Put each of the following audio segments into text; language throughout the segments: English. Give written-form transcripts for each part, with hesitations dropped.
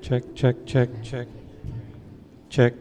Check, check, check, check, check.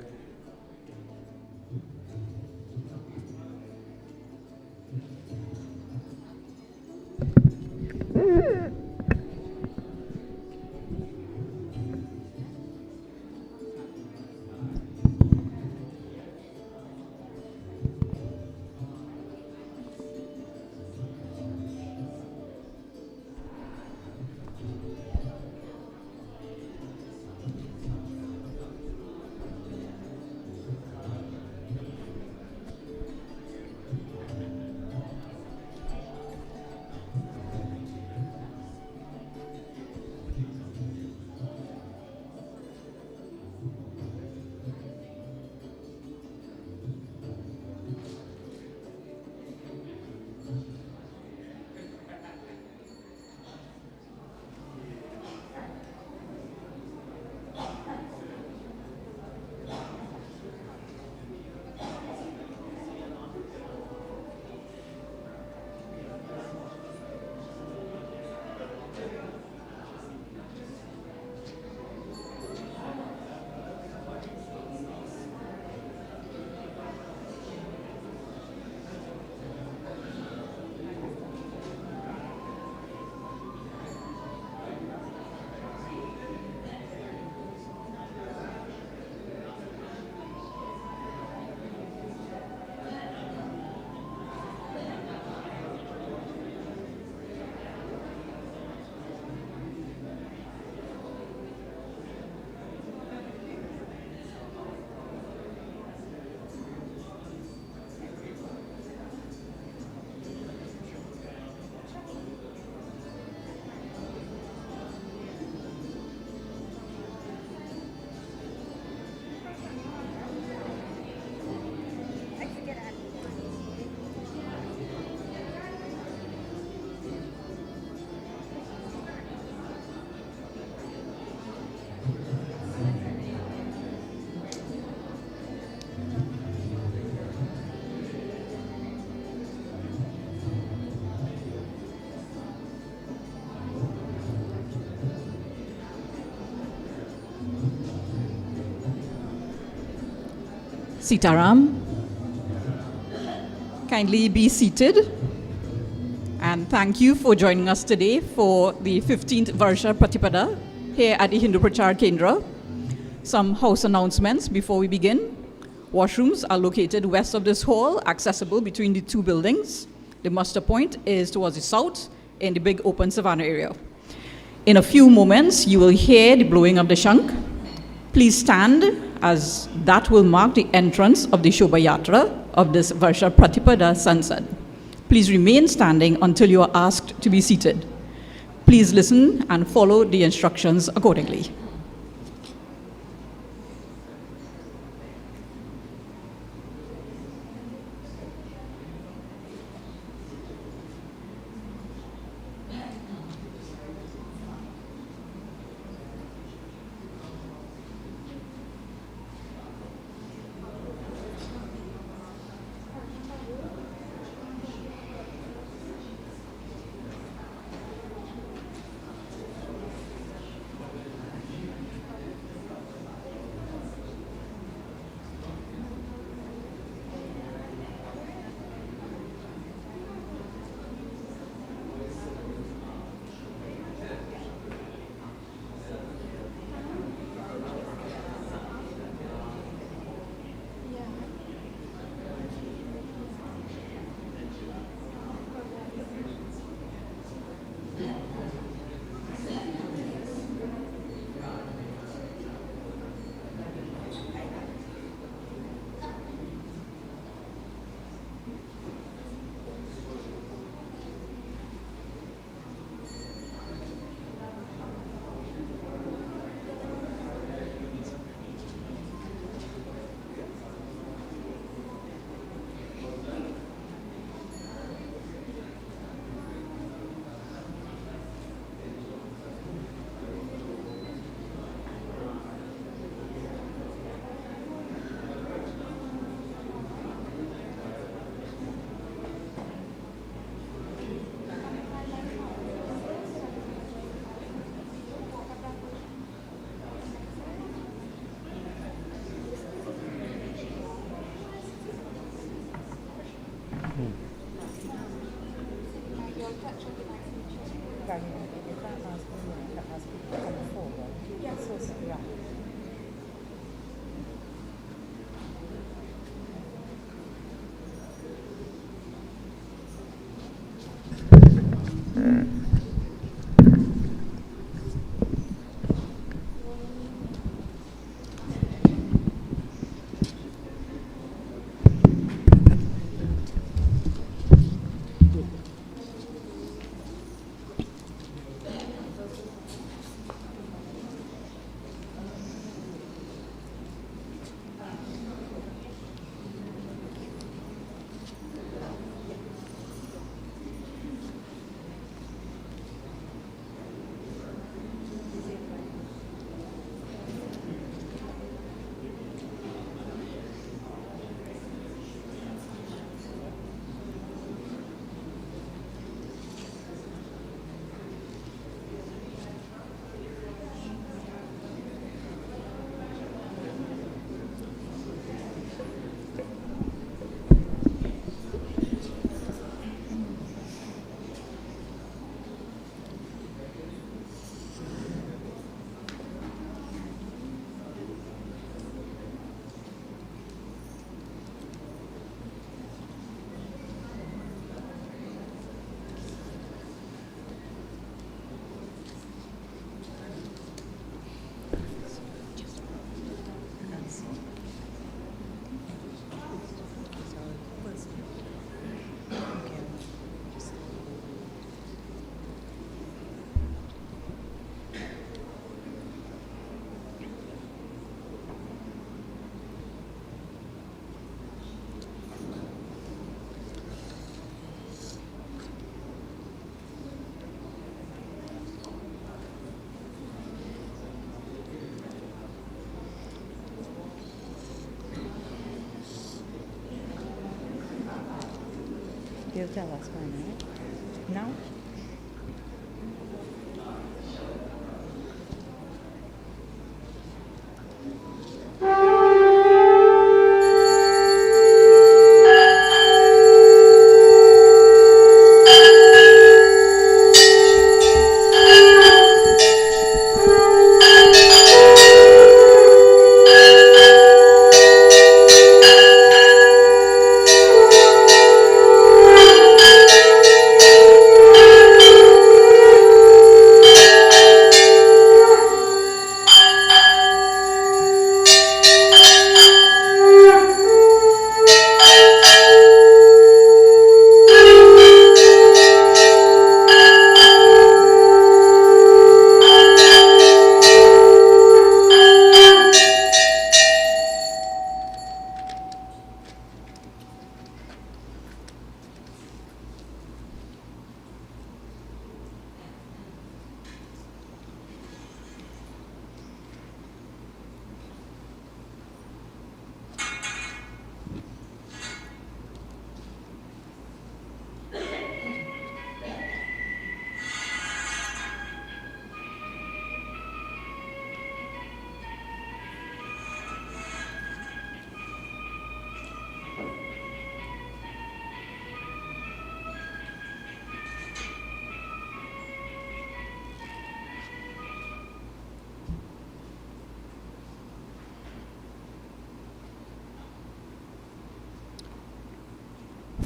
Sitaram, kindly be seated. And thank you for joining us today for the 15th Varsha Pratipada here at the Hindu Prachar Kendra. Some house announcements before we begin. Washrooms are located west of this hall, accessible between the two buildings. The muster point is towards the south in the big open savanna area. In a few moments, you will hear the blowing of the shank. Please stand, as that will mark the entrance of the Shobha Yatra of this Varsha Pratipada Sansad. Please remain standing until you are asked to be seated. Please listen and follow the instructions accordingly. You'll tell us when, right? No?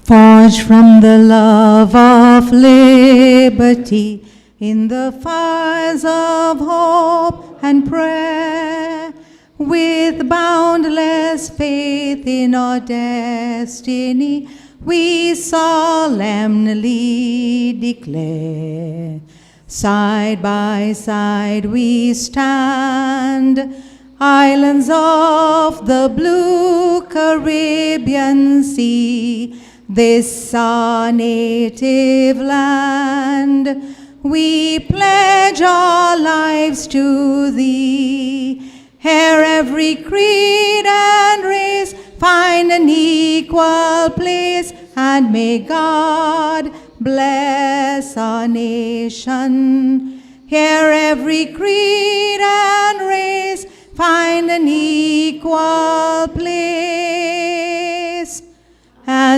Forged from the love of liberty in the fires of hope and prayer, with boundless faith in our destiny, we solemnly declare. Side by side we stand, islands of the blue Caribbean Sea, this our native land. We pledge our lives to thee. Here every creed and race find an equal place, and may God bless our nation. Here every creed and race find an equal place, and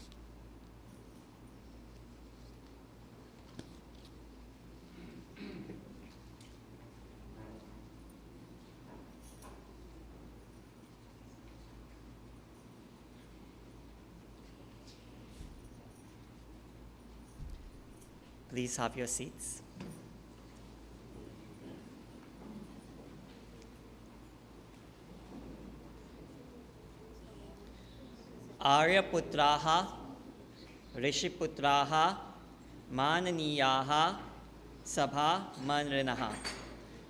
Please have your seats. Aryaputraha, Rishiputraha, Mananiyaha, Sabha Manrinaha.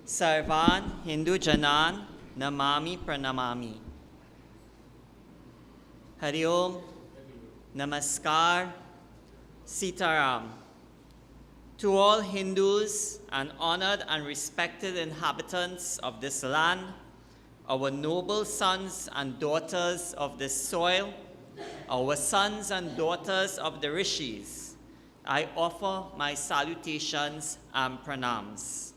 Sarvan Hindu Janan Namami Pranamami. Hari Om, Namaskar, Sitaram. To all Hindus and honored and respected inhabitants of this land, our noble sons and daughters of this soil, our sons and daughters of the Rishis, I offer my salutations and pranams.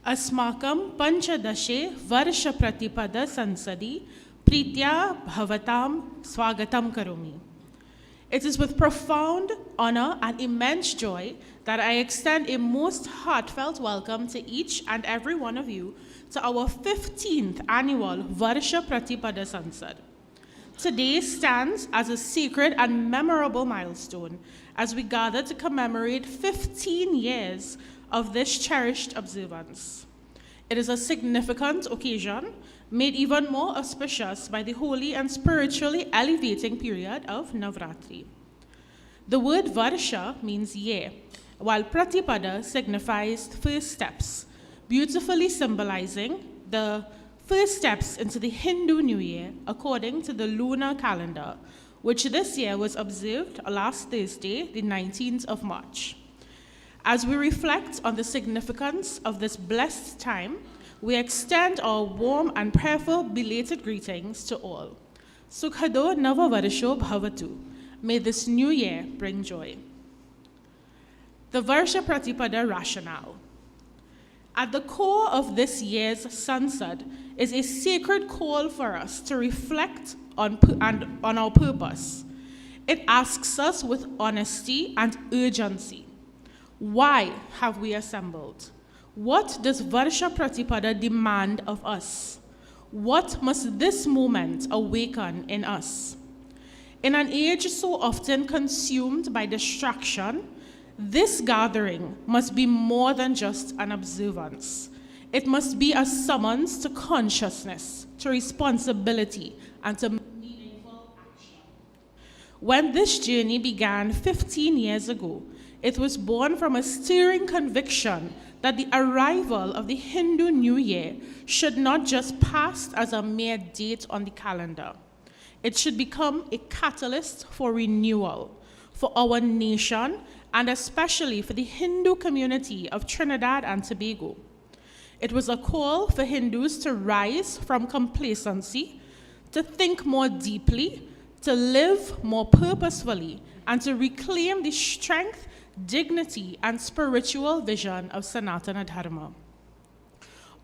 Asmakam Panchadashe Varsha Pratipada Sansadi Pritya Bhavatam Swagatam Karomi. It is with profound honor and immense joy that I extend a most heartfelt welcome to each and every one of you to our 15th annual Varsha Pratipada Sansad. Today stands as a sacred and memorable milestone as we gather to commemorate 15 years of this cherished observance. It is a significant occasion made even more auspicious by the holy and spiritually elevating period of Navratri. The word Varsha means year, while Pratipada signifies first steps, beautifully symbolizing the first steps into the Hindu New Year according to the lunar calendar, which this year was observed last Thursday, the 19th of March. As we reflect on the significance of this blessed time, we extend our warm and prayerful belated greetings to all. Sukhado Nava Varsho Bhavatu. May this new year bring joy. The Varsha Pratipada rationale. At the core of this year's Sansad is a sacred call for us to reflect on our purpose. It asks us with honesty and urgency. Why have we assembled? What does Varsha Pratipada demand of us? What must this moment awaken in us? In an age so often consumed by distraction, this gathering must be more than just an observance. It must be a summons to consciousness, to responsibility, and to meaningful action. When this journey began 15 years ago, it was born from a stirring conviction that the arrival of the Hindu New Year should not just pass as a mere date on the calendar. It should become a catalyst for renewal for our nation and especially for the Hindu community of Trinidad and Tobago. It was a call for Hindus to rise from complacency, to think more deeply, to live more purposefully, and to reclaim the strength, dignity, and spiritual vision of Sanatana Dharma.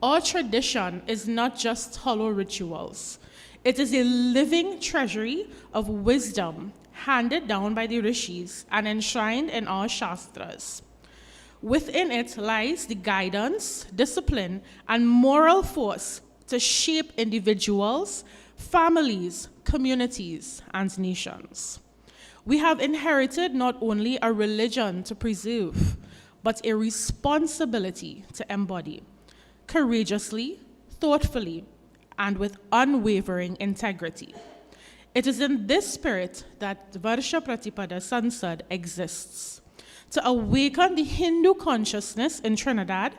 Our tradition is not just hollow rituals. It is a living treasury of wisdom handed down by the rishis and enshrined in our shastras. Within it lies the guidance, discipline, and moral force to shape individuals, families, communities, and nations. We have inherited not only a religion to preserve, but a responsibility to embody, courageously, thoughtfully, and with unwavering integrity. It is in this spirit that Varsha Pratipada Sansad exists, to awaken the Hindu consciousness in Trinidad,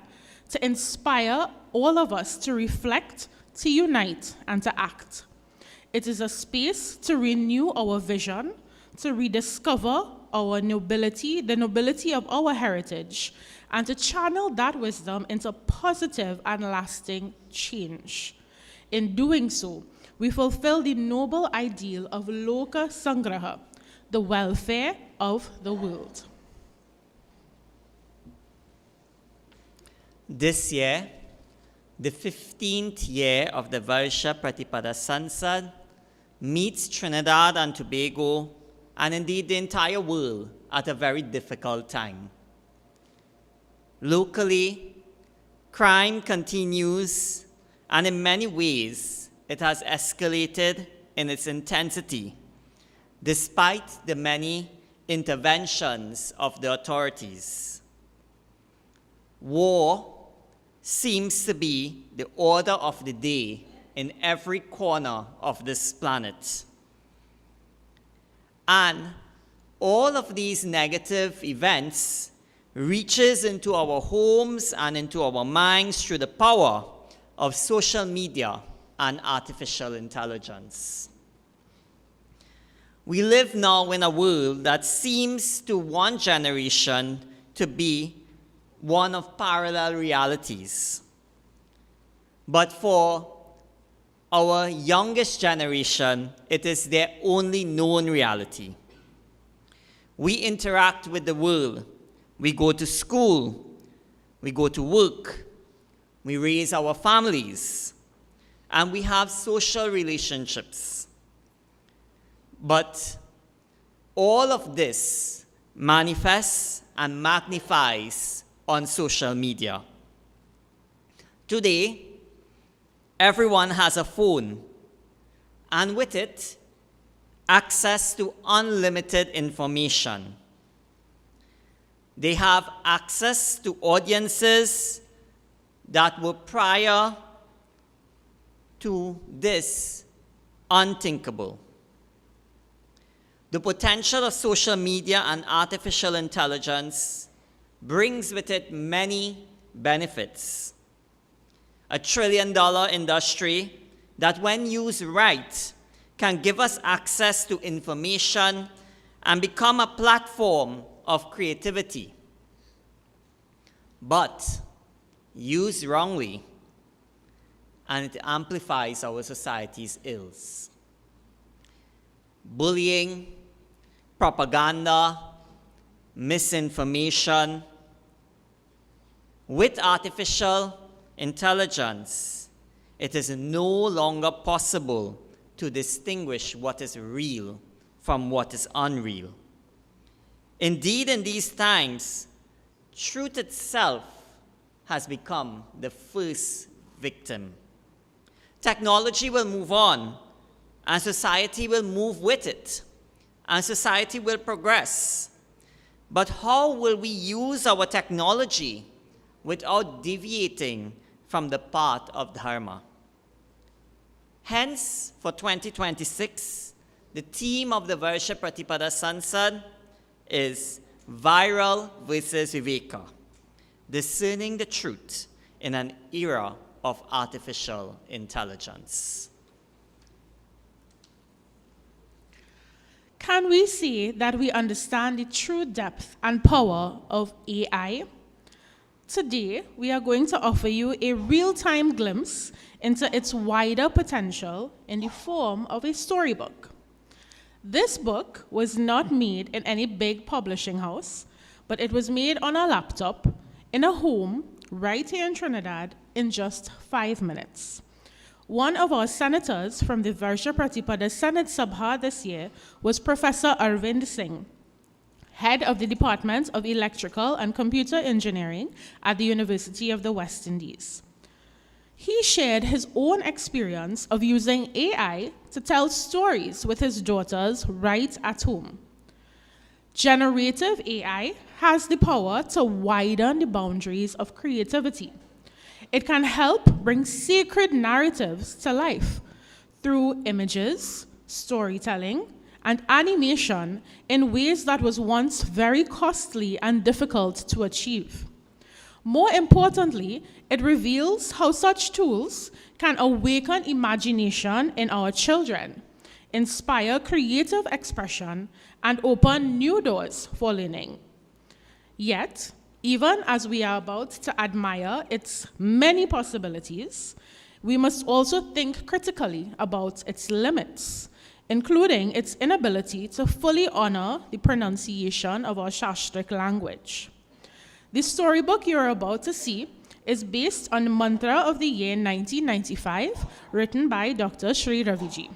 to inspire all of us to reflect, to unite, and to act. It is a space to renew our vision, to rediscover our nobility, the nobility of our heritage, and to channel that wisdom into positive and lasting change. In doing so, we fulfill the noble ideal of Loka Sangraha, the welfare of the world. This year, the 15th year of the Varsha Pratipada Sansad, meets Trinidad and Tobago, and indeed the entire world, at a very difficult time. Locally, crime continues, and in many ways, it has escalated in its intensity. despite the many interventions of the authorities. War seems to be the order of the day in every corner of this planet. And all of these negative events reaches into our homes and into our minds through the power of social media and artificial intelligence. We live now in a world that seems to one generation to be one of parallel realities. But for our youngest generation, it is their only known reality. We interact with the world. We go to school. We go to work. We raise our families. And we have social relationships. But all of this manifests and magnifies on social media. Today, everyone has a phone, and with it, access to unlimited information. They have access to audiences that were prior to this unthinkable. The potential of social media and artificial intelligence brings with it many benefits. A $1 trillion industry that, when used right, can give us access to information and become a platform of creativity. But used wrongly, and it amplifies our society's ills. Bullying, propaganda, misinformation. With artificial intelligence, it is no longer possible to distinguish what is real from what is unreal. Indeed, in these times, truth itself has become the first victim. Technology will move on, and society will move with it, and society will progress. But how will we use our technology without deviating from the path of Dharma? Hence, for 2026, the theme of the Varsha Pratipada Sansad is Viral versus Viveka, discerning the truth in an era of artificial intelligence. Can we say that we understand the true depth and power of AI? Today, we are going to offer you a real-time glimpse into its wider potential in the form of a storybook. This book was not made in any big publishing house, but it was made on a laptop in a home right here in Trinidad in just 5 minutes. One of our senators from the Varsha Pratipada Senate Sabha this year was Professor Arvind Singh, head of the Department of Electrical and Computer Engineering at the University of the West Indies. He shared his own experience of using AI to tell stories with his daughters right at home. Generative AI has the power to widen the boundaries of creativity. It can help bring sacred narratives to life through images, storytelling, and animation in ways that was once very costly and difficult to achieve. More importantly, it reveals how such tools can awaken imagination in our children, inspire creative expression, and open new doors for learning. Yet, even as we are about to admire its many possibilities, we must also think critically about its limits, including its inability to fully honor the pronunciation of our Shastric language. The storybook you're about to see is based on the mantra of the year 1995, written by Dr. Sri Raviji.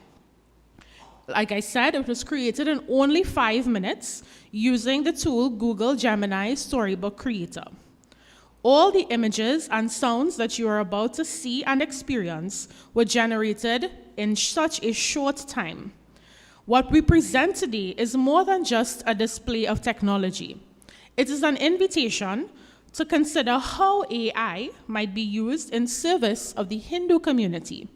Like I said, it was created in only 5 minutes using the tool Google Gemini Storybook Creator. All the images and sounds that you are about to see and experience were generated in such a short time. What we present today is more than just a display of technology. It is an invitation to consider how AI might be used in service of the Hindu community.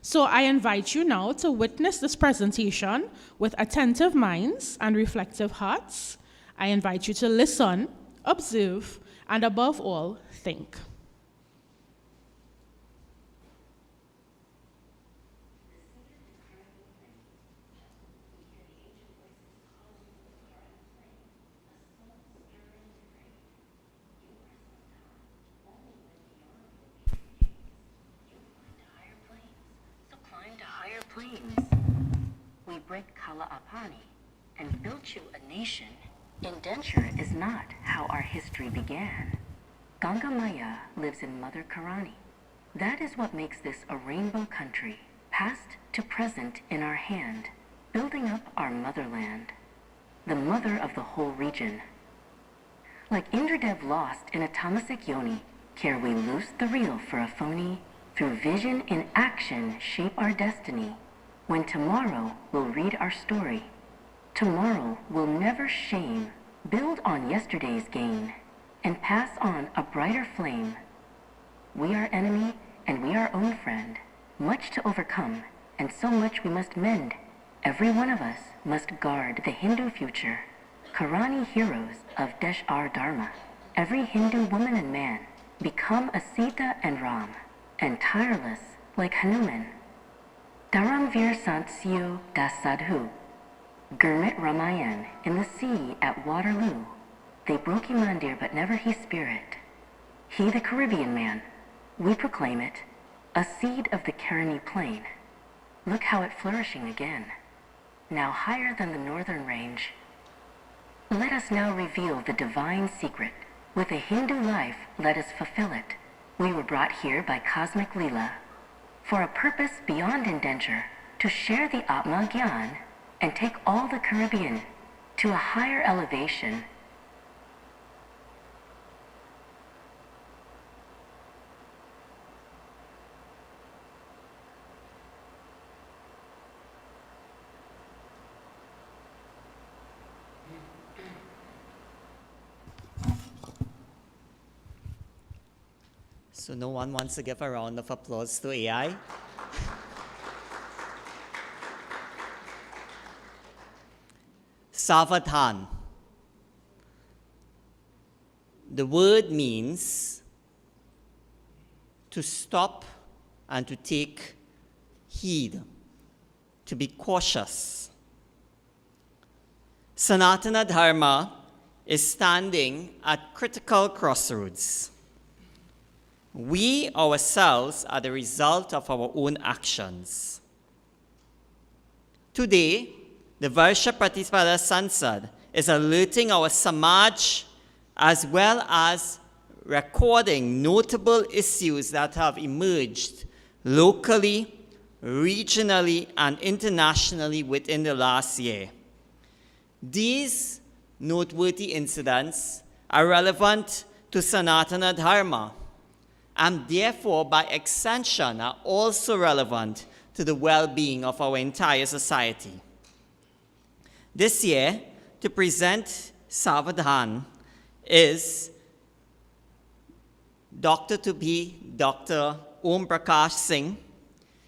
So I invite you now to witness this presentation with attentive minds and reflective hearts. I invite you to listen, observe, and above all, think. We break Kala Apani and built you a nation. Indenture is not how our history began. Ganga Maya lives in Mother Karani. That is what makes this a rainbow country, past to present in our hand, building up our motherland, the mother of the whole region. Like Indradev lost in a tamasic yoni, care we loose the real for a phony, through vision in action shape our destiny. When tomorrow will read our story, tomorrow will never shame, build on yesterday's gain, and pass on a brighter flame. We are enemy and we our own friend, much to overcome, and so much we must mend. Every one of us must guard the Hindu future, Karani heroes of Desh Dharma. Every Hindu woman and man become a Sita and Ram, and tireless like Hanuman. Dharamvir Sant Sio Das Sadhu, Gurmit Ramayan in the sea at Waterloo. They broke Mandir but never his spirit. He the Caribbean man, we proclaim it, a seed of the Karani plain. Look how it flourishing again, now higher than the northern range. Let us now reveal the divine secret. With a Hindu life, let us fulfill it. We were brought here by cosmic Leela, for a purpose beyond indenture, to share the Atma Gyan and take all the Caribbean to a higher elevation. So no one wants to give a round of applause to AI? Savadhan. The word means to stop and to take heed, to be cautious. Sanatana Dharma is standing at critical crossroads. We ourselves are the result of our own actions. Today, the Varsha Pratipada Sansad is alerting our Samaj as well as recording notable issues that have emerged locally, regionally, and internationally within the last year. These noteworthy incidents are relevant to Sanatana Dharma, and therefore, by extension, are also relevant to the well-being of our entire society. This year, to present Savadhan is Dr. Om Prakash Singh.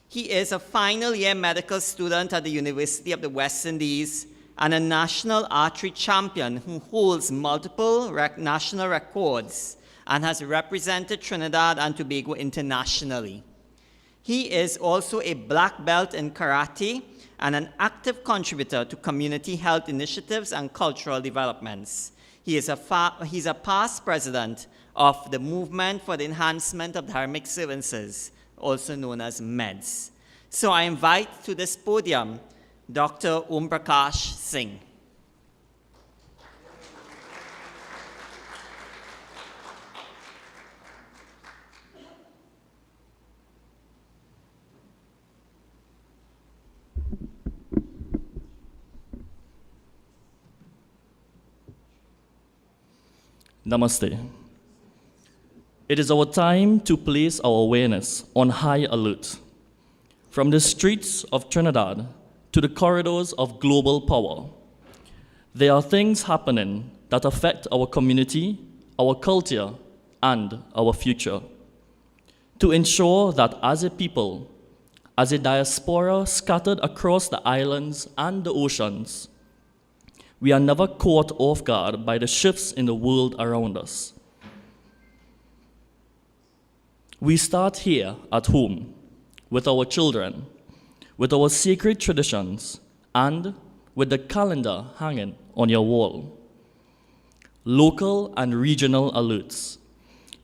He is a final year medical student at the University of the West Indies and a national archery champion who holds multiple national records and has represented Trinidad and Tobago internationally. He is also a black belt in karate and an active contributor to community health initiatives and cultural developments. He's a past president of the Movement for the Enhancement of Dharmic Services, also known as MEDS. So I invite to this podium Dr. Om Prakash Singh. Namaste. It is our time to place our awareness on high alert. From the streets of Trinidad to the corridors of global power. There are things happening that affect our community, our culture, and our future. To ensure that as a people, as a diaspora scattered across the islands and the oceans, we are never caught off guard by the shifts in the world around us. We start here at home, with our children, with our sacred traditions, and with the calendar hanging on your wall. Local and regional alerts.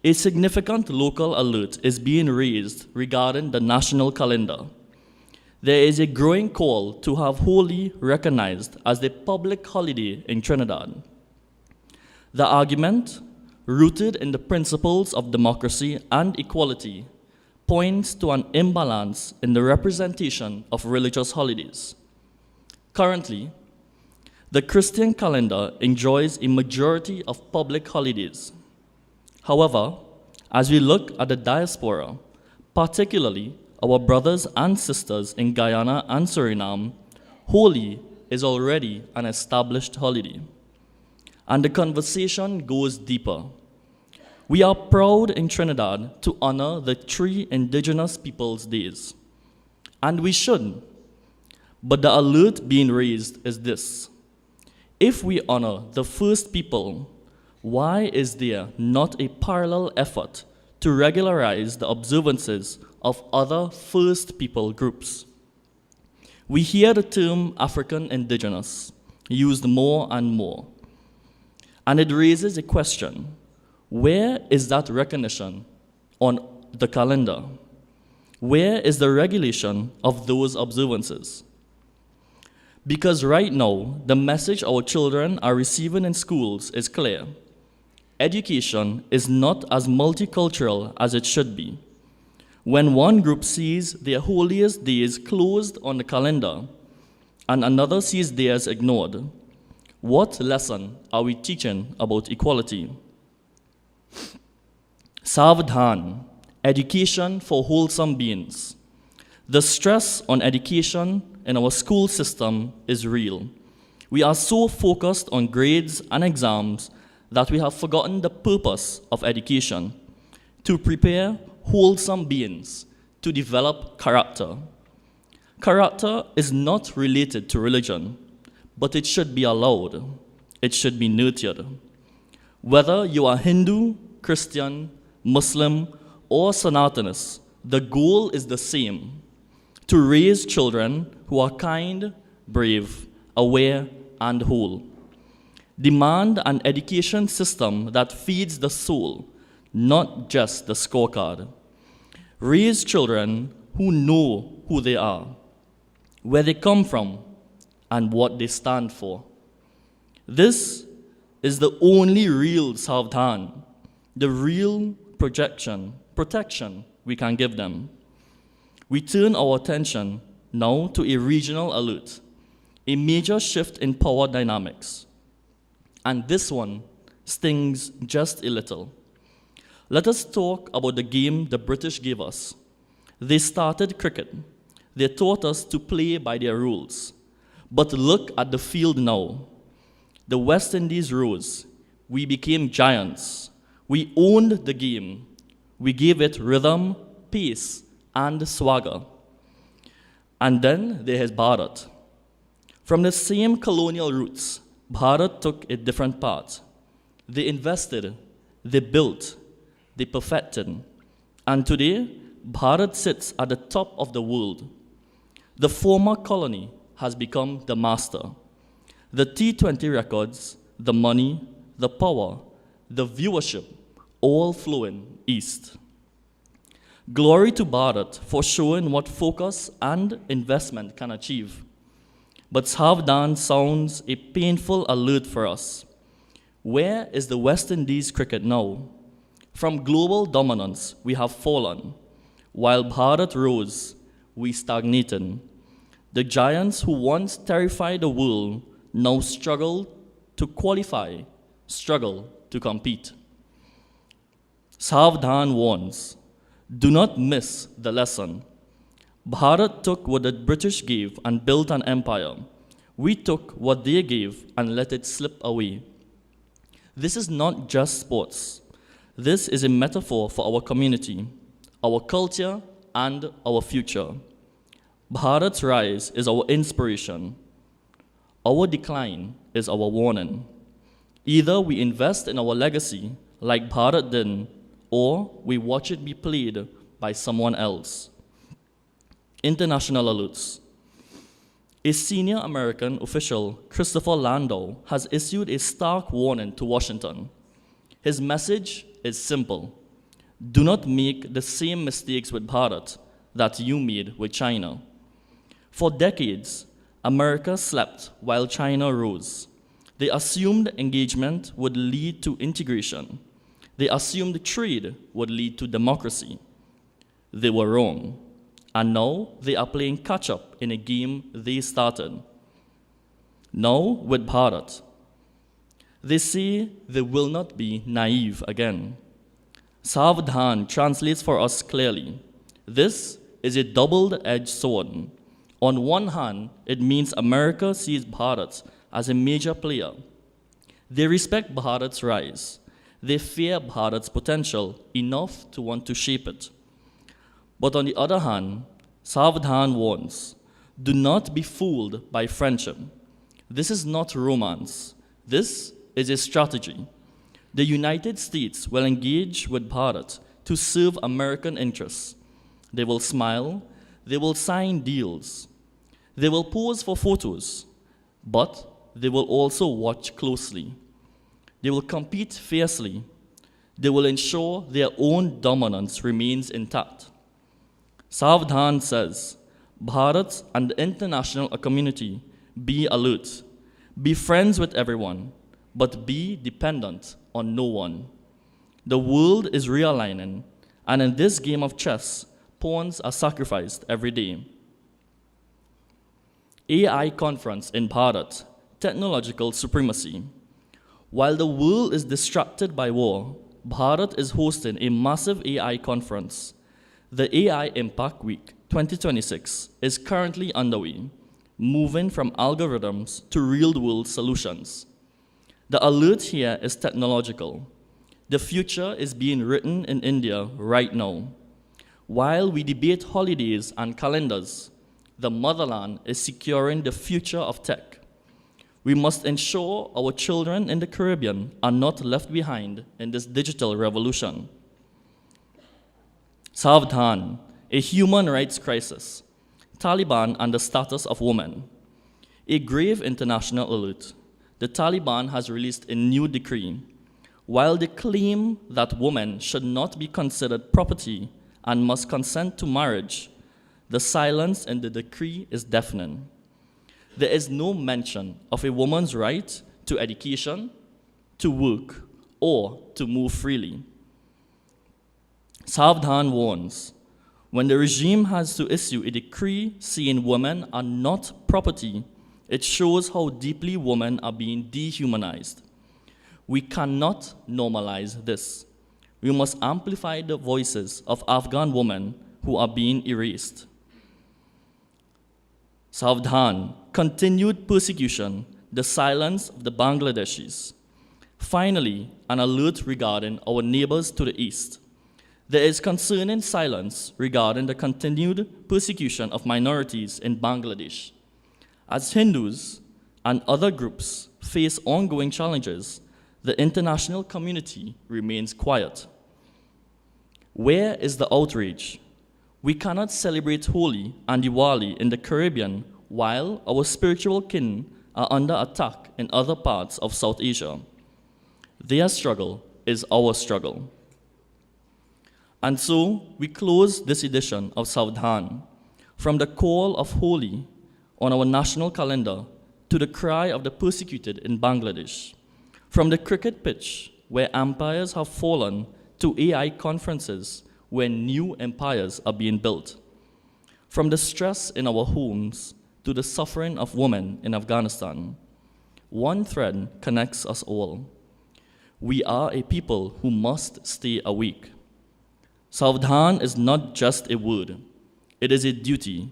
A significant local alert is being raised regarding the national calendar. There is a growing call to have Holi recognized as the public holiday in Trinidad. The argument, rooted in the principles of democracy and equality, points to an imbalance in the representation of religious holidays. Currently, the Christian calendar enjoys a majority of public holidays. However, as we look at the diaspora, particularly our brothers and sisters in Guyana and Suriname, Holi is already an established holiday. And the conversation goes deeper. We are proud in Trinidad to honor the 3 Indigenous Peoples' Days. And we should. But the alert being raised is this. If we honor the first people, why is there not a parallel effort to regularize the observances of other First People groups? We hear the term African indigenous used more and more, and it raises a question: where is that recognition on the calendar? Where is the regulation of those observances? Because right now, the message our children are receiving in schools is clear. Education is not as multicultural as it should be. When one group sees their holiest days closed on the calendar and another sees theirs ignored, what lesson are we teaching about equality? Savadhan, education for wholesome beings. The stress on education in our school system is real. We are so focused on grades and exams that we have forgotten the purpose of education: to prepare wholesome beings, to develop character. Character is not related to religion, but it should be allowed. It should be nurtured. Whether you are Hindu, Christian, Muslim, or Senatorial, the goal is the same: to raise children who are kind, brave, aware, and whole. Demand an education system that feeds the soul, not just the scorecard. Raise children who know who they are, where they come from, and what they stand for. This is the only real Savadhan, the real protection we can give them. We turn our attention now to a regional alert, a major shift in power dynamics. And this one stings just a little. Let us talk about the game the British gave us. They started cricket. They taught us to play by their rules. But look at the field now. The West Indies rose. We became giants. We owned the game. We gave it rhythm, pace, and swagger. And then there is Bharat. From the same colonial roots, Bharat took a different path. They invested, they built, they perfected. And today, Bharat sits at the top of the world. The former colony has become the master. The T20 records, the money, the power, the viewership, all flowing east. Glory to Bharat for showing what focus and investment can achieve. But Savadhan sounds a painful alert for us. Where is the West Indies cricket now? From global dominance, we have fallen. While Bharat rose, we stagnated. The giants who once terrified the world now struggle to qualify, struggle to compete. Savadhan warns, do not miss the lesson. Bharat took what the British gave and built an empire. We took what they gave and let it slip away. This is not just sports. This is a metaphor for our community, our culture, and our future. Bharat's rise is our inspiration. Our decline is our warning. Either we invest in our legacy like Bharat did, or we watch it be played by someone else. International alutes. A senior American official, Christopher Landau, has issued a stark warning to Washington. His message is simple. Do not make the same mistakes with Bharat that you made with China. For decades, America slept while China rose. They assumed engagement would lead to integration. They assumed trade would lead to democracy. They were wrong. And now they are playing catch-up in a game they started. Now with Bharat, they say they will not be naive again. Savadhan translates for us clearly. This is a double-edged sword. On one hand, it means America sees Bharat as a major player. They respect Bharat's rise. They fear Bharat's potential enough to want to shape it. But on the other hand, Savadhan warns, do not be fooled by friendship. This is not romance. This is a strategy. The United States will engage with Bharat to serve American interests. They will smile, they will sign deals, they will pose for photos, but they will also watch closely. They will compete fiercely. They will ensure their own dominance remains intact. Savadhan says, Bharat and the international community, be alert, be friends with everyone, but be dependent on no one. The world is realigning, and in this game of chess, pawns are sacrificed every day. AI conference in Bharat, technological supremacy. While the world is distracted by war, Bharat is hosting a massive AI conference. The AI Impact Week 2026 is currently underway, moving from algorithms to real-world solutions. The alert here is technological. The future is being written in India right now. While we debate holidays and calendars, the motherland is securing the future of tech. We must ensure our children in the Caribbean are not left behind in this digital revolution. Savadhan, a human rights crisis. Taliban and the status of women. A grave international alert. The Taliban has released a new decree. While they claim that women should not be considered property and must consent to marriage, the silence in the decree is deafening. There is no mention of a woman's right to education, to work, or to move freely. Savadhan warns, when the regime has to issue a decree saying women are not property, it shows how deeply women are being dehumanized. We cannot normalize this. We must amplify the voices of Afghan women who are being erased. Savadhan, continued persecution, the silence of the Bangladeshis. Finally, an alert regarding our neighbors to the east. There is concerning silence regarding the continued persecution of minorities in Bangladesh. As Hindus and other groups face ongoing challenges, the international community remains quiet. Where is the outrage? We cannot celebrate Holi and Diwali in the Caribbean while our spiritual kin are under attack in other parts of South Asia. Their struggle is our struggle. And so we close this edition of Savadhan, from the call of Holi on our national calendar to the cry of the persecuted in Bangladesh, from the cricket pitch where empires have fallen to AI conferences where new empires are being built, from the stress in our homes to the suffering of women in Afghanistan. One thread connects us all. We are a people who must stay awake. Savadhan is not just a word. It is a duty.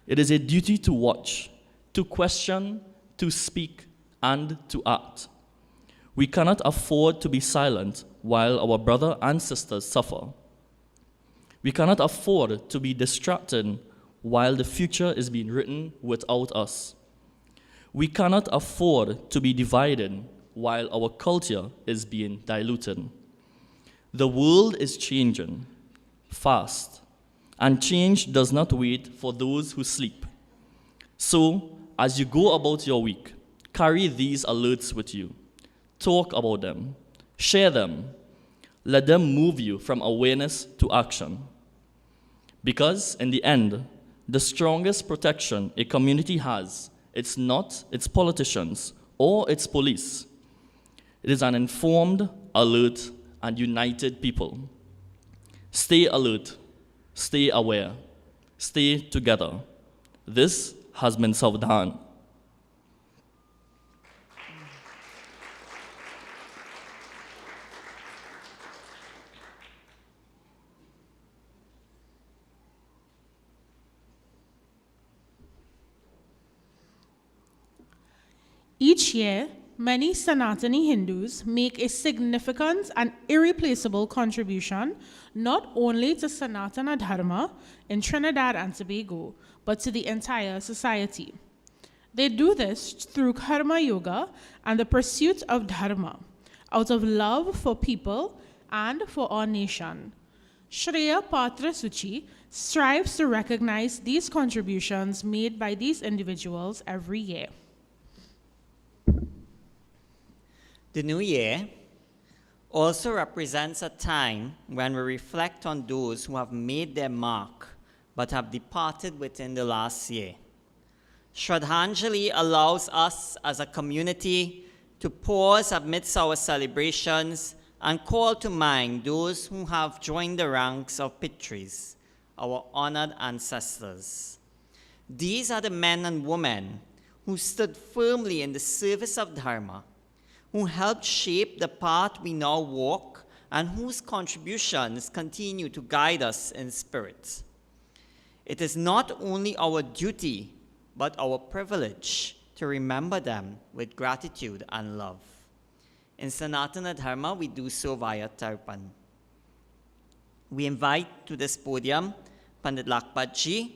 It is a duty to watch, to question, to speak, and to act. We cannot afford to be silent while our brother and sisters suffer. We cannot afford to be distracted while the future is being written without us. We cannot afford to be divided while our culture is being diluted. The world is changing fast, and change does not wait for those who sleep. So, as you go about your week, carry these alerts with you. Talk about them. Share them. Let them move you from awareness to action. Because, in the end, the strongest protection a community has, it's not its politicians or its police. It is an informed, alert, and united people. Stay alert. Stay aware. Stay together. This has been Savadhan. Each year, many Sanatani Hindus make a significant and irreplaceable contribution not only to Sanatana Dharma in Trinidad and Tobago, but to the entire society. They do this through Karma Yoga and the pursuit of Dharma, out of love for people and for our nation. Shreya Patra Suchi strives to recognize these contributions made by these individuals every year. The new year also represents a time when we reflect on those who have made their mark but have departed within the last year. Shraddhanjali allows us as a community to pause amidst our celebrations and call to mind those who have joined the ranks of Pitris, our honored ancestors. These are the men and women who stood firmly in the service of Dharma, who helped shape the path we now walk, and whose contributions continue to guide us in spirit. It is not only our duty, but our privilege to remember them with gratitude and love. In Sanatana Dharma, we do so via Tarpan. We invite to this podium Pandit Lakpatji,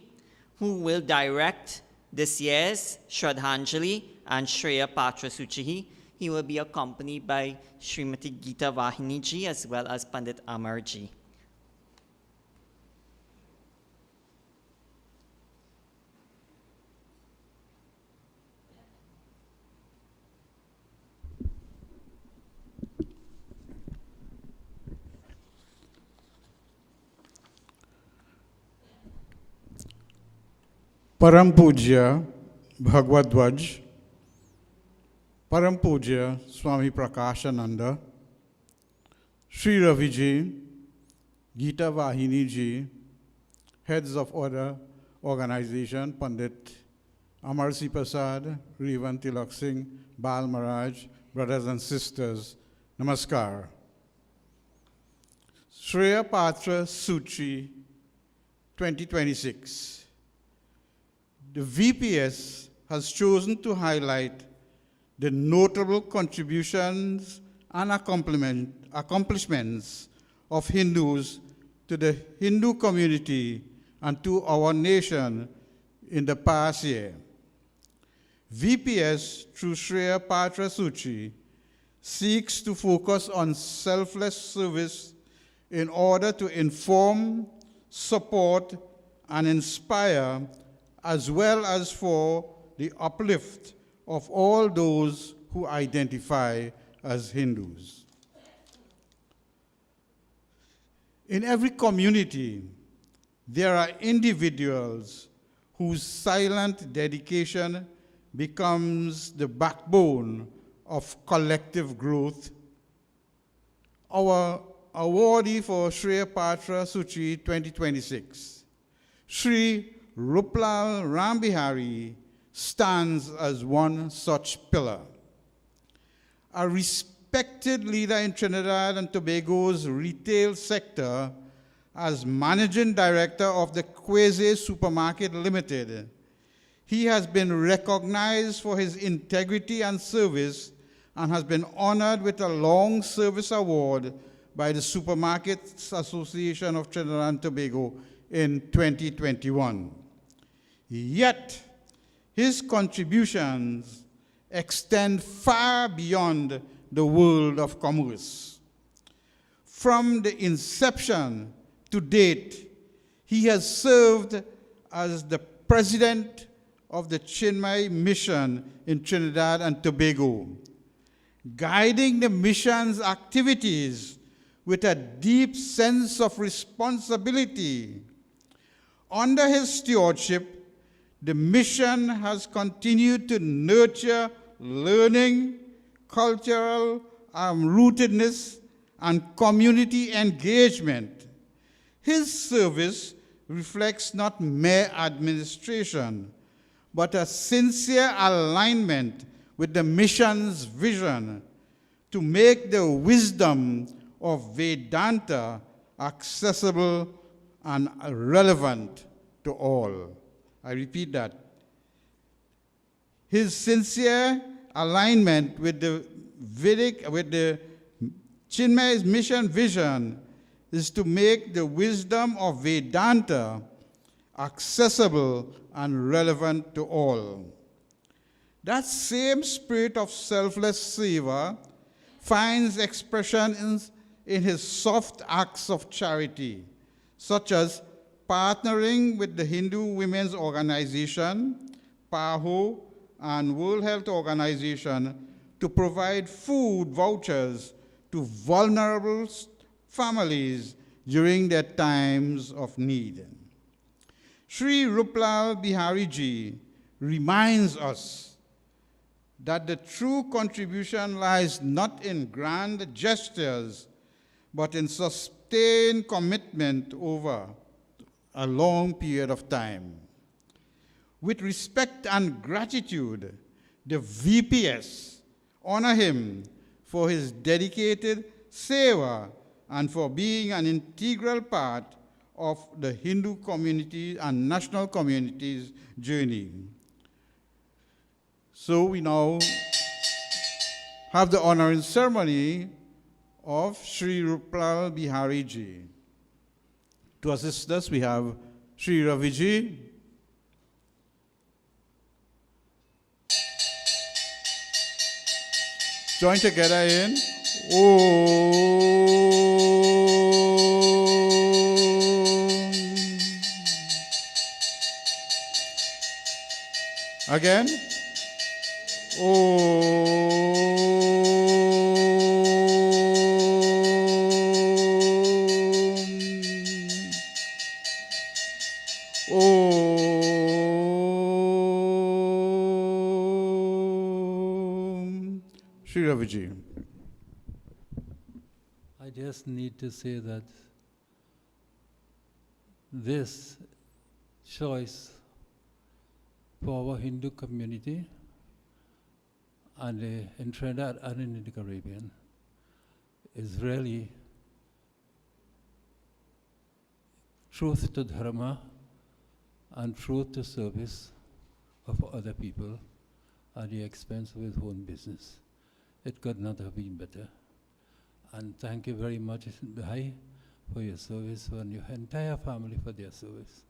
who will direct this year's Shraddhanjali and Shreya Patra Suchi. He will be accompanied by Srimati Geeta Vahini ji as well as Pandit Amar ji. Param Pujya Bhagwadvaj, Param Pujya Swami Prakashananda, Sri Ravi ji, Geeta Vahini ji, heads of other organization, Pandit Amarsi Prasad, Revan Tilak Singh, Bal Maharaj, brothers and sisters, Namaskar. Shreya Patra Suchi 2026. The VPS has chosen to highlight the notable contributions and accomplishments of Hindus to the Hindu community and to our nation in the past year. VPS, through Shreya Patra Suchi, seeks to focus on selfless service in order to inform, support, and inspire, as well as for the uplift of all those who identify as Hindus. In every community, there are individuals whose silent dedication becomes the backbone of collective growth. Our awardee for Shreya Patra Suchi 2026, Sri Ruplal Rambihari, stands as one such pillar. A respected leader in Trinidad and Tobago's retail sector as Managing Director of the Quasi Supermarket Limited. He has been recognized for his integrity and service and has been honored with a long service award by the Supermarkets Association of Trinidad and Tobago in 2021. Yet, his contributions extend far beyond the world of commerce. From the inception to date, he has served as the president of the Chinmay Mission in Trinidad and Tobago, guiding the mission's activities with a deep sense of responsibility. Under his stewardship, the mission has continued to nurture learning, cultural rootedness, and community engagement. His service reflects not mere administration, but a sincere alignment with the mission's vision to make the wisdom of Vedanta accessible and relevant to all. I repeat that. His sincere alignment with the Chinmay's mission vision is to make the wisdom of Vedanta accessible and relevant to all. That same spirit of selfless seva finds expression in his soft acts of charity, such as partnering with the Hindu Women's Organization, PAHO, and World Health Organization to provide food vouchers to vulnerable families during their times of need. Sri Rupal Bihari Ji reminds us that the true contribution lies not in grand gestures, but in sustained commitment over a long period of time. With respect and gratitude, the VPS honor him for his dedicated seva and for being an integral part of the Hindu community and national community's journey. So we now have the honoring ceremony of Sri Rupal Bihari Ji. To assist us, we have Sri Ravi Ji, join together in Om. Again, Sri Raviji. I just need to say that this choice for our Hindu community and in Trinidad and in the Caribbean is really truth to Dharma and truth to service of other people at the expense of his own business. It could not have been better. And thank you very much, Bhai, for your service, and your entire family for their service.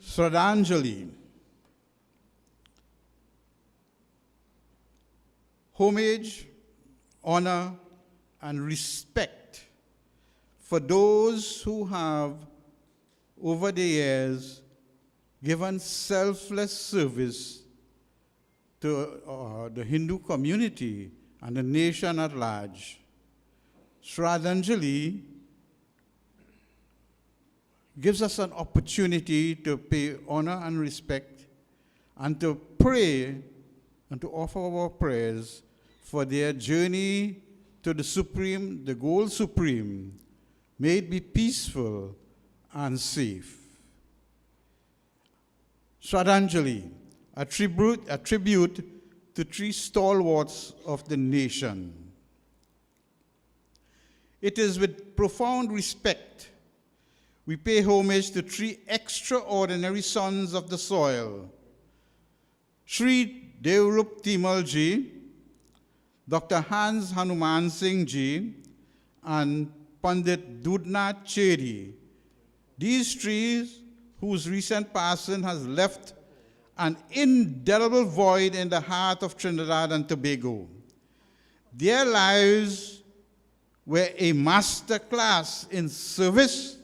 Shraddhanjali. Homage, honor, and respect for those who have, over the years, given selfless service to the Hindu community and the nation at large. Shraddhanjali gives us an opportunity to pay honor and respect and to pray and to offer our prayers for their journey to the supreme, the goal supreme. May it be peaceful and safe. Shraddhanjali, a tribute to three stalwarts of the nation. It is with profound respect we pay homage to three extraordinary sons of the soil, Sri Devrup Timal Ji, Dr. Hans Hanuman Singh Ji, and Pandit Dudnath Cheri. These three, whose recent passing has left an indelible void in the heart of Trinidad and Tobago. Their lives were a master class in service,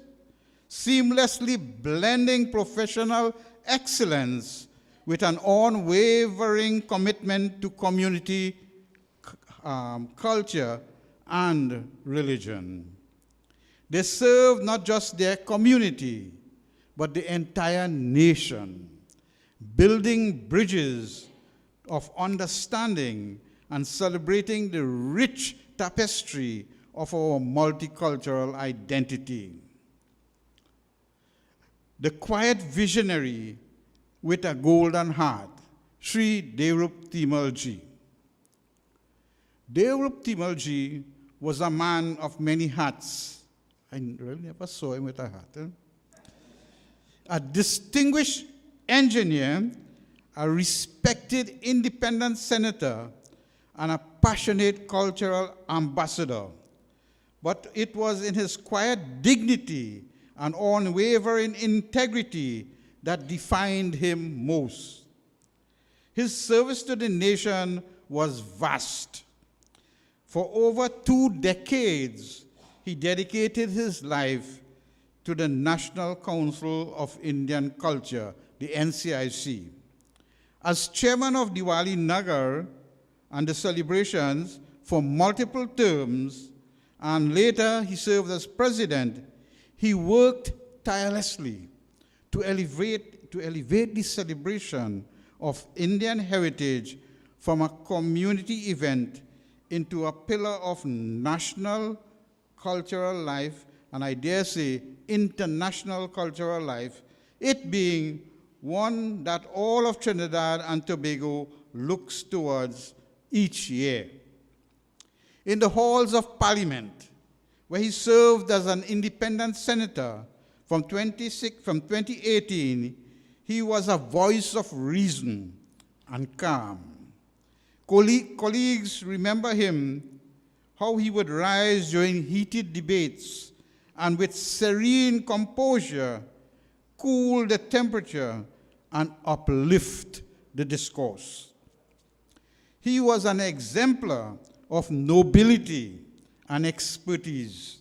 seamlessly blending professional excellence with an unwavering commitment to community, culture, and religion. They served not just their community, but the entire nation, building bridges of understanding and celebrating the rich tapestry of our multicultural identity. The quiet visionary with a golden heart, Sri Devrup Timal Ji. Devrup Timal Ji was a man of many hats. I really never saw him with a hat. A distinguished engineer, a respected independent senator, and a passionate cultural ambassador. But it was in his quiet dignity and unwavering integrity that defined him most. His service to the nation was vast. For over 2 decades, he dedicated his life to the National Council of Indian Culture, the NCIC. As chairman of Diwali Nagar and the celebrations for multiple terms, and later he served as president, he worked tirelessly to elevate the celebration of Indian heritage from a community event into a pillar of national cultural life, and I dare say international cultural life, it being one that all of Trinidad and Tobago looks towards each year. In the halls of Parliament, where he served as an independent senator from 2018, he was a voice of reason and calm. Colleagues remember him, how he would rise during heated debates and with serene composure cool the temperature and uplift the discourse. He was an exemplar of nobility and expertise,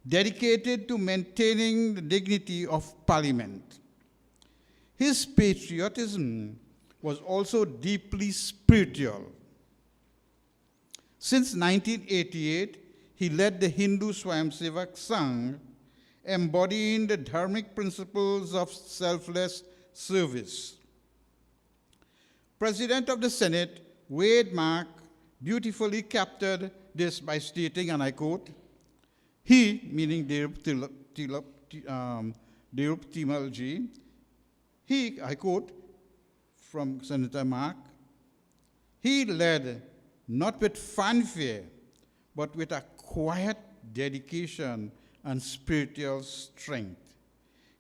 dedicated to maintaining the dignity of Parliament. His patriotism was also deeply spiritual. Since 1988, he led the Hindu Swayamsevak Sangh, embodying the dharmik principles of selfless service. President of the Senate, Wade Mark, beautifully captured this by stating, and I quote, he, meaning Devrup Timal Ji, he, I quote from Senator Mark, he led not with fanfare, but with a quiet dedication and spiritual strength.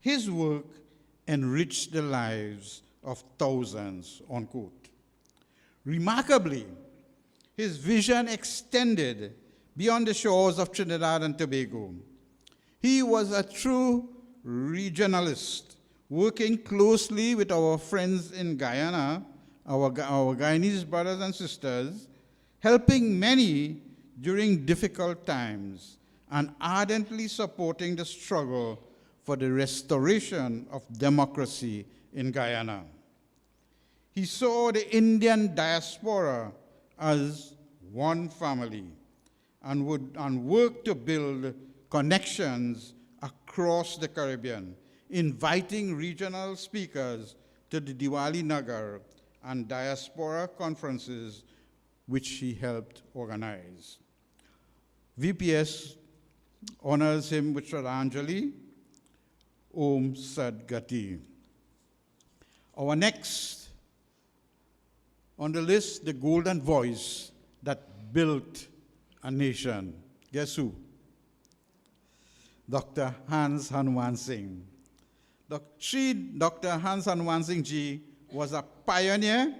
His work enriched the lives of thousands, unquote. Remarkably, his vision extended beyond the shores of Trinidad and Tobago. He was a true regionalist, working closely with our friends in Guyana, our Guyanese brothers and sisters, helping many during difficult times, and ardently supporting the struggle for the restoration of democracy in Guyana. He saw the Indian diaspora as one family and worked to build connections across the Caribbean, inviting regional speakers to the Diwali Nagar and diaspora conferences which he helped organize. VPS honors him with Shraddhanjali, Om Sad Gati. Our next on the list, the golden voice that built a nation. Guess who? Dr. Hans Hanuman Singh. Dr. Hans Hanuman Singh Ji was a pioneer,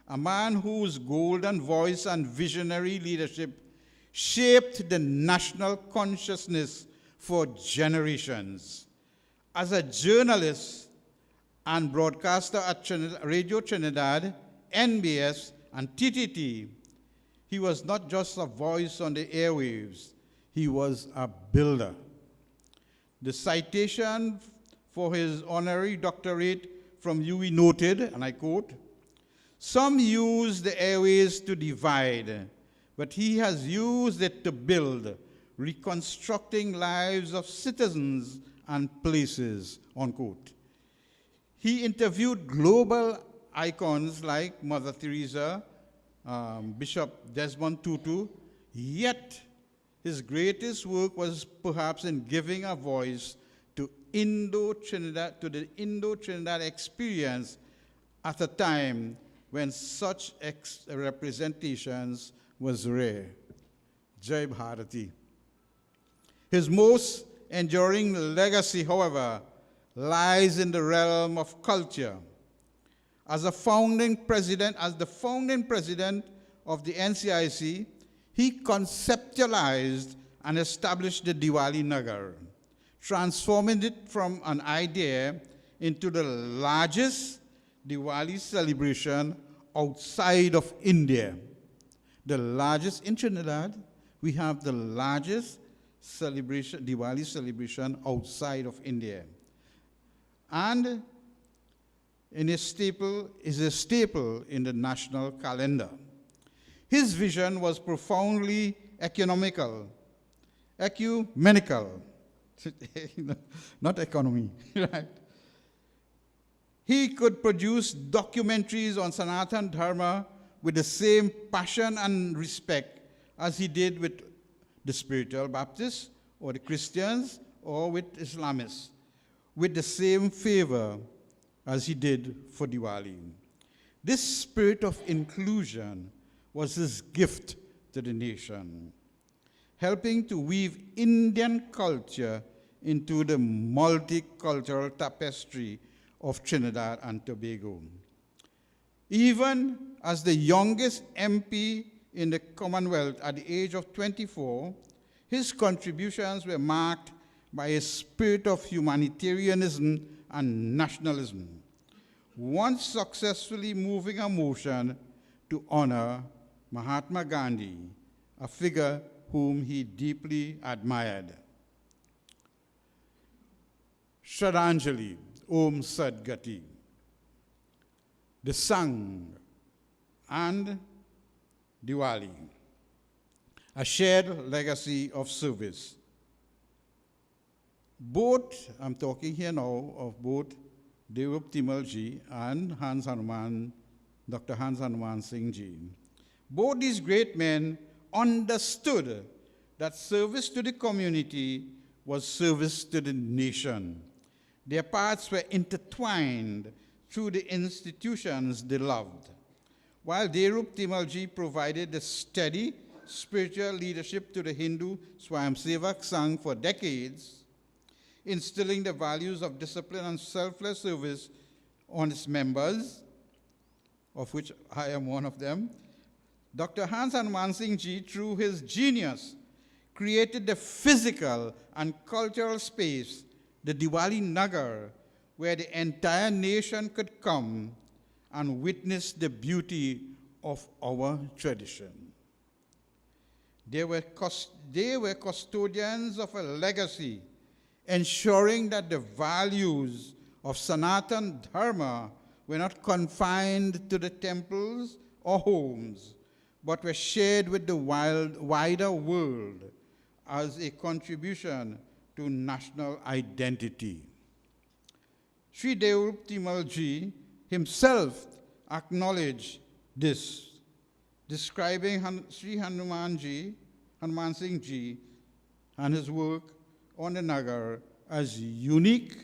a man whose golden voice and visionary leadership shaped the national consciousness for generations. As a journalist and broadcaster at Radio Trinidad, NBS, and TTT, he was not just a voice on the airwaves, he was a builder. The citation for his honorary doctorate from UE noted, and I quote, "Some use the airways to divide, but he has used it to build, reconstructing lives of citizens and places," unquote. He interviewed global icons like Mother Teresa, Bishop Desmond Tutu, yet his greatest work was perhaps in giving a voice to the Indo-Trinidad experience at a time when such representations was rare. Jai Bharati. His most enduring legacy, however, lies in the realm of culture. As the founding president of the NCIC, he conceptualized and established the Diwali Nagar, transforming it from an idea into the largest Diwali celebration outside of India. The largest in Trinidad, we have the largest Diwali celebration outside of India. And is a staple in the national calendar. His vision was profoundly ecumenical, not economy, right? He could produce documentaries on Sanatana Dharma with the same passion and respect as he did with the spiritual Baptists or the Christians or with Islamists, with the same favor as he did for Diwali. This spirit of inclusion was his gift to the nation, helping to weave Indian culture into the multicultural tapestry of Trinidad and Tobago. Even as the youngest MP in the Commonwealth at the age of 24, his contributions were marked by a spirit of humanitarianism and nationalism, once successfully moving a motion to honor Mahatma Gandhi, a figure whom he deeply admired. Shraddhanjali, Om Sad Gati. The Sang and Diwali, a shared legacy of service. Both, I'm talking here now of both Devup Timal Ji and Dr. Hans Hanuman Singh Ji. Both these great men understood that service to the community was service to the nation. Their paths were intertwined through the institutions they loved. While Devup Timal Ji provided the steady spiritual leadership to the Hindu Swayamsevak Sangh for decades, instilling the values of discipline and selfless service on its members, of which I am one of them, Dr. Hans Hanuman Singh Ji, through his genius, created the physical and cultural space, the Diwali Nagar, where the entire nation could come and witness the beauty of our tradition. They were custodians of a legacy, ensuring that the values of Sanatana Dharma were not confined to the temples or homes, but were shared with the wider world as a contribution to national identity. Sri Devup Timal Ji himself acknowledged this describing Sri Hanuman Singh Ji and his work on the Nagar as unique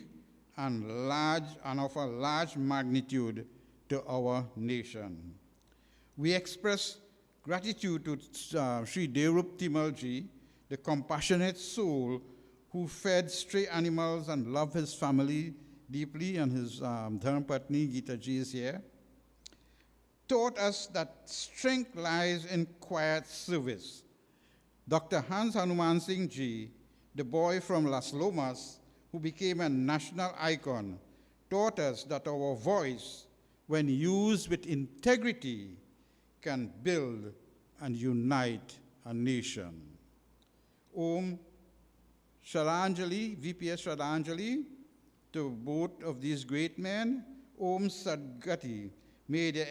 and large and of a large magnitude to our nation. We express gratitude to Sri Devrup Timal Ji, the compassionate soul who fed stray animals and loved his family deeply, and his Dharma Patni Gita Ji is here, taught us that strength lies in quiet service. Dr. Hans Hanuman Singh Ji, the boy from Las Lomas, who became a national icon, taught us that our voice, when used with integrity, can build and unite a nation. Om Shraddhanjali, VPS Shraddhanjali, to both of these great men. Om Sadgati, may their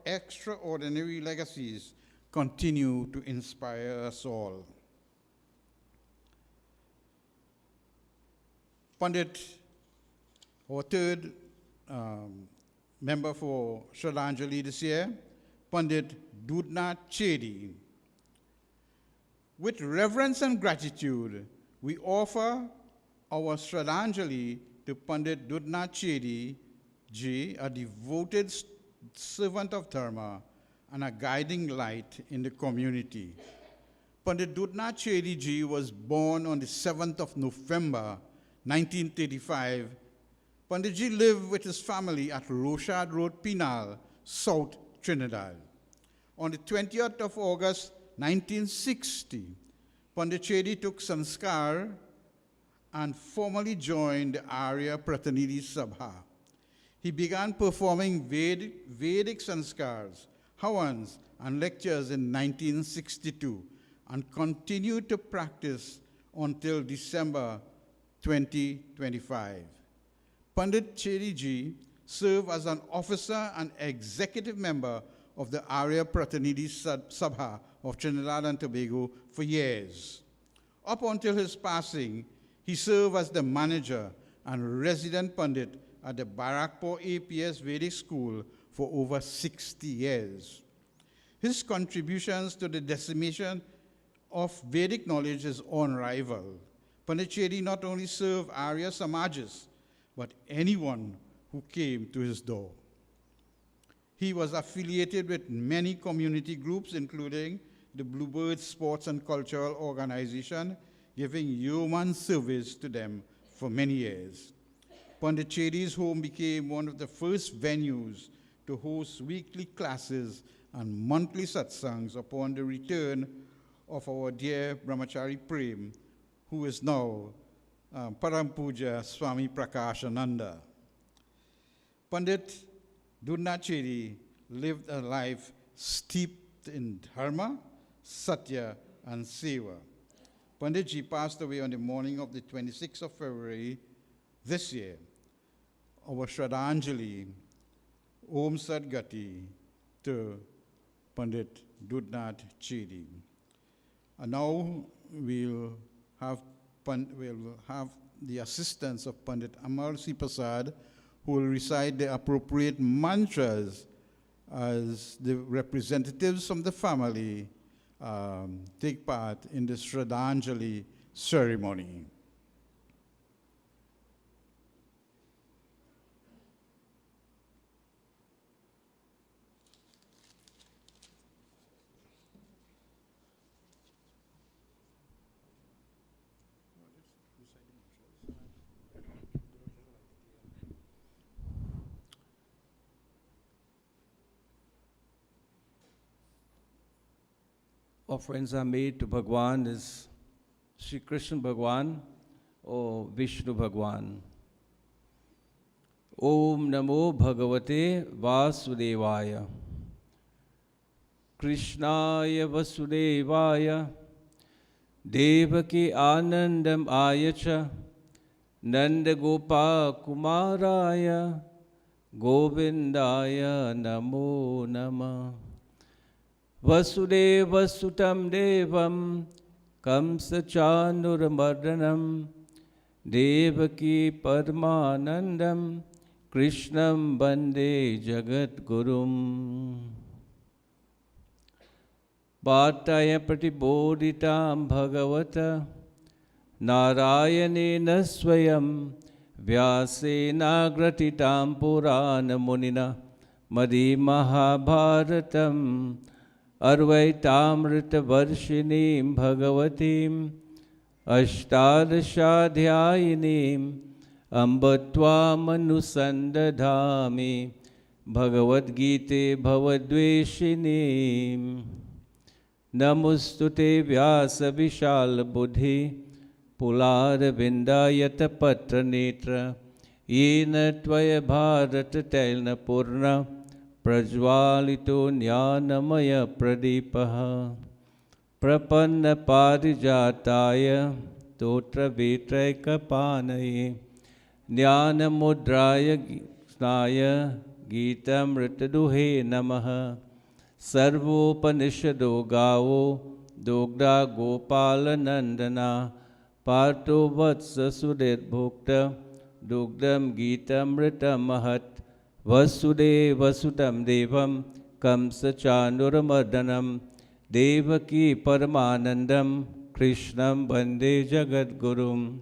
extraordinary legacies continue to inspire us all. Pandit, our third member for Shraddhanjali this year, Pandit Dudnath Chedi. With reverence and gratitude, we offer our Shraddhanjali to Pandit Dudnath Chedi Ji, a devoted servant of Dharma and a guiding light in the community. Pandit Dudnath Chedi Ji was born on the 7th of November, 1935. Pandit Ji lived with his family at Rochard Road, Pinal, South Trinidad. On the 20th of August, 1960, Pandit Chedi took sanskar and formally joined the Arya Pratinidhi Sabha. He began performing Vedic sanskars, havans, and lectures in 1962 and continued to practice until December 2025. Pandit Chedi Ji served as an officer and executive member of the Arya Pratinidhi Sabha of Trinidad and Tobago for years. Up until his passing, he served as the manager and resident Pandit at the Barakpur APS Vedic School for over 60 years. His contributions to the dissemination of Vedic knowledge is unrivaled. Pandit Chedi not only served Arya Samajas, but anyone who came to his door. He was affiliated with many community groups, including the Bluebird Sports and Cultural Organization, giving yeoman service to them for many years. Pandit Chedi's home became one of the first venues to host weekly classes and monthly satsangs upon the return of our dear Brahmachari Prem, who is now Param Pujya Swami Prakashananda. Pandit Dudnath Chedi lived a life steeped in Dharma, Satya, and Seva. Pandit Ji passed away on the morning of the 26th of February this year. Our Shraddhanjali, Om Sadgati, to Pandit Dudnath Chedi. And now we'll have the assistance of Pandit Amar Si Prasad, who will recite the appropriate mantras as the representatives from the family take part in the Shraddhanjali ceremony. Offerings are made to Bhagwan is Sri Krishna Bhagwan or Vishnu Bhagwan. Om Namo Bhagavate Vasudevaya. Krishnaya Vasudevaya. Devaki Anandam Ayacha. Nanda Gopa Kumaraya. Govindaya Namo Namah. Vasudeva Sutam Devam Kamsa Chanuramardanam Devaki Paramanandam Krishnam Bande Jagat Gurum. Bhattaya pratibodhitam bhagavata Narayanena swayam Vyasena gratitam purana munina Madi mahabharatam Arvaitamrita varshinim bhagavatim Ashtadashadhyayinim Ambatvam anusandadhami Bhagavad Gita Bhavadveshinim Namostute Vyasa Vishal Buddhi Pular Vindayata Patra Netra Yena Tvaya Bharata Telna Purna Prajwalito Jnanamaya Pradipaha Prapanna Parijataya Totra Vetraika Panaye Jnana Mudraya Snaya Geetam Ritaduhe Namaha Sarvopanishado Gavo Dogda Gopala Nandana Parto Vatsa Sudet Bhokta Dugdam Geetam Ritamahat Vasude Vasudam Devam Kamsa Chanuramardanam Devaki Paramanandam Krishnam Bande Jagat Gurum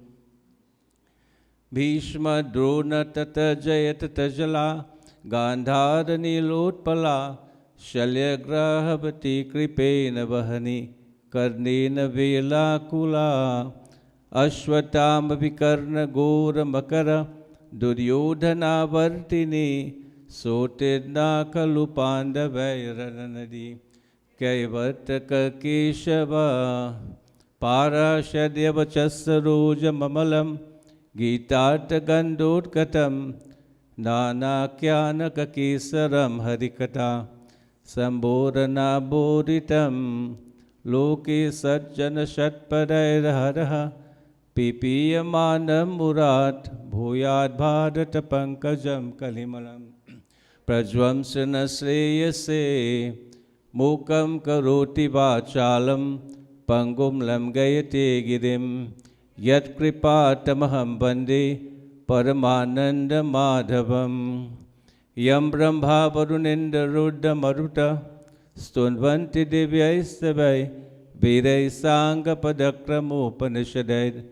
Bhishma Drona Tata Jayatata Jala Gandhara Nilotpala Shalyagrahabati Kripena Vahani Karnena Vela Kula Ashwatama Vikarna Gora Makara Duryodhana Vartini Sotirna Kalupanda Vairanadi Kaivartaka Keshava Parashadyava Chasaroja Mamalam Gitata Gandotkatam Nana Kyanaka Kesaram Harikata Sambodhana Bodhitam Loke Sajjana Shatpadairaharaha Pipiyamanam Murat Bhuyad Bharata Pankajam Kalimalam Prajvamsana Sreyase Mukam Karoti Vachalam Pangum Lam Gayate Girim Yat Kripatamaham Bande Paramananda Madhavam Yam Brahma Varunendra Rudra Maruta Stunvanti Divyaistavai Virai Sangha Padakramo Upanishadai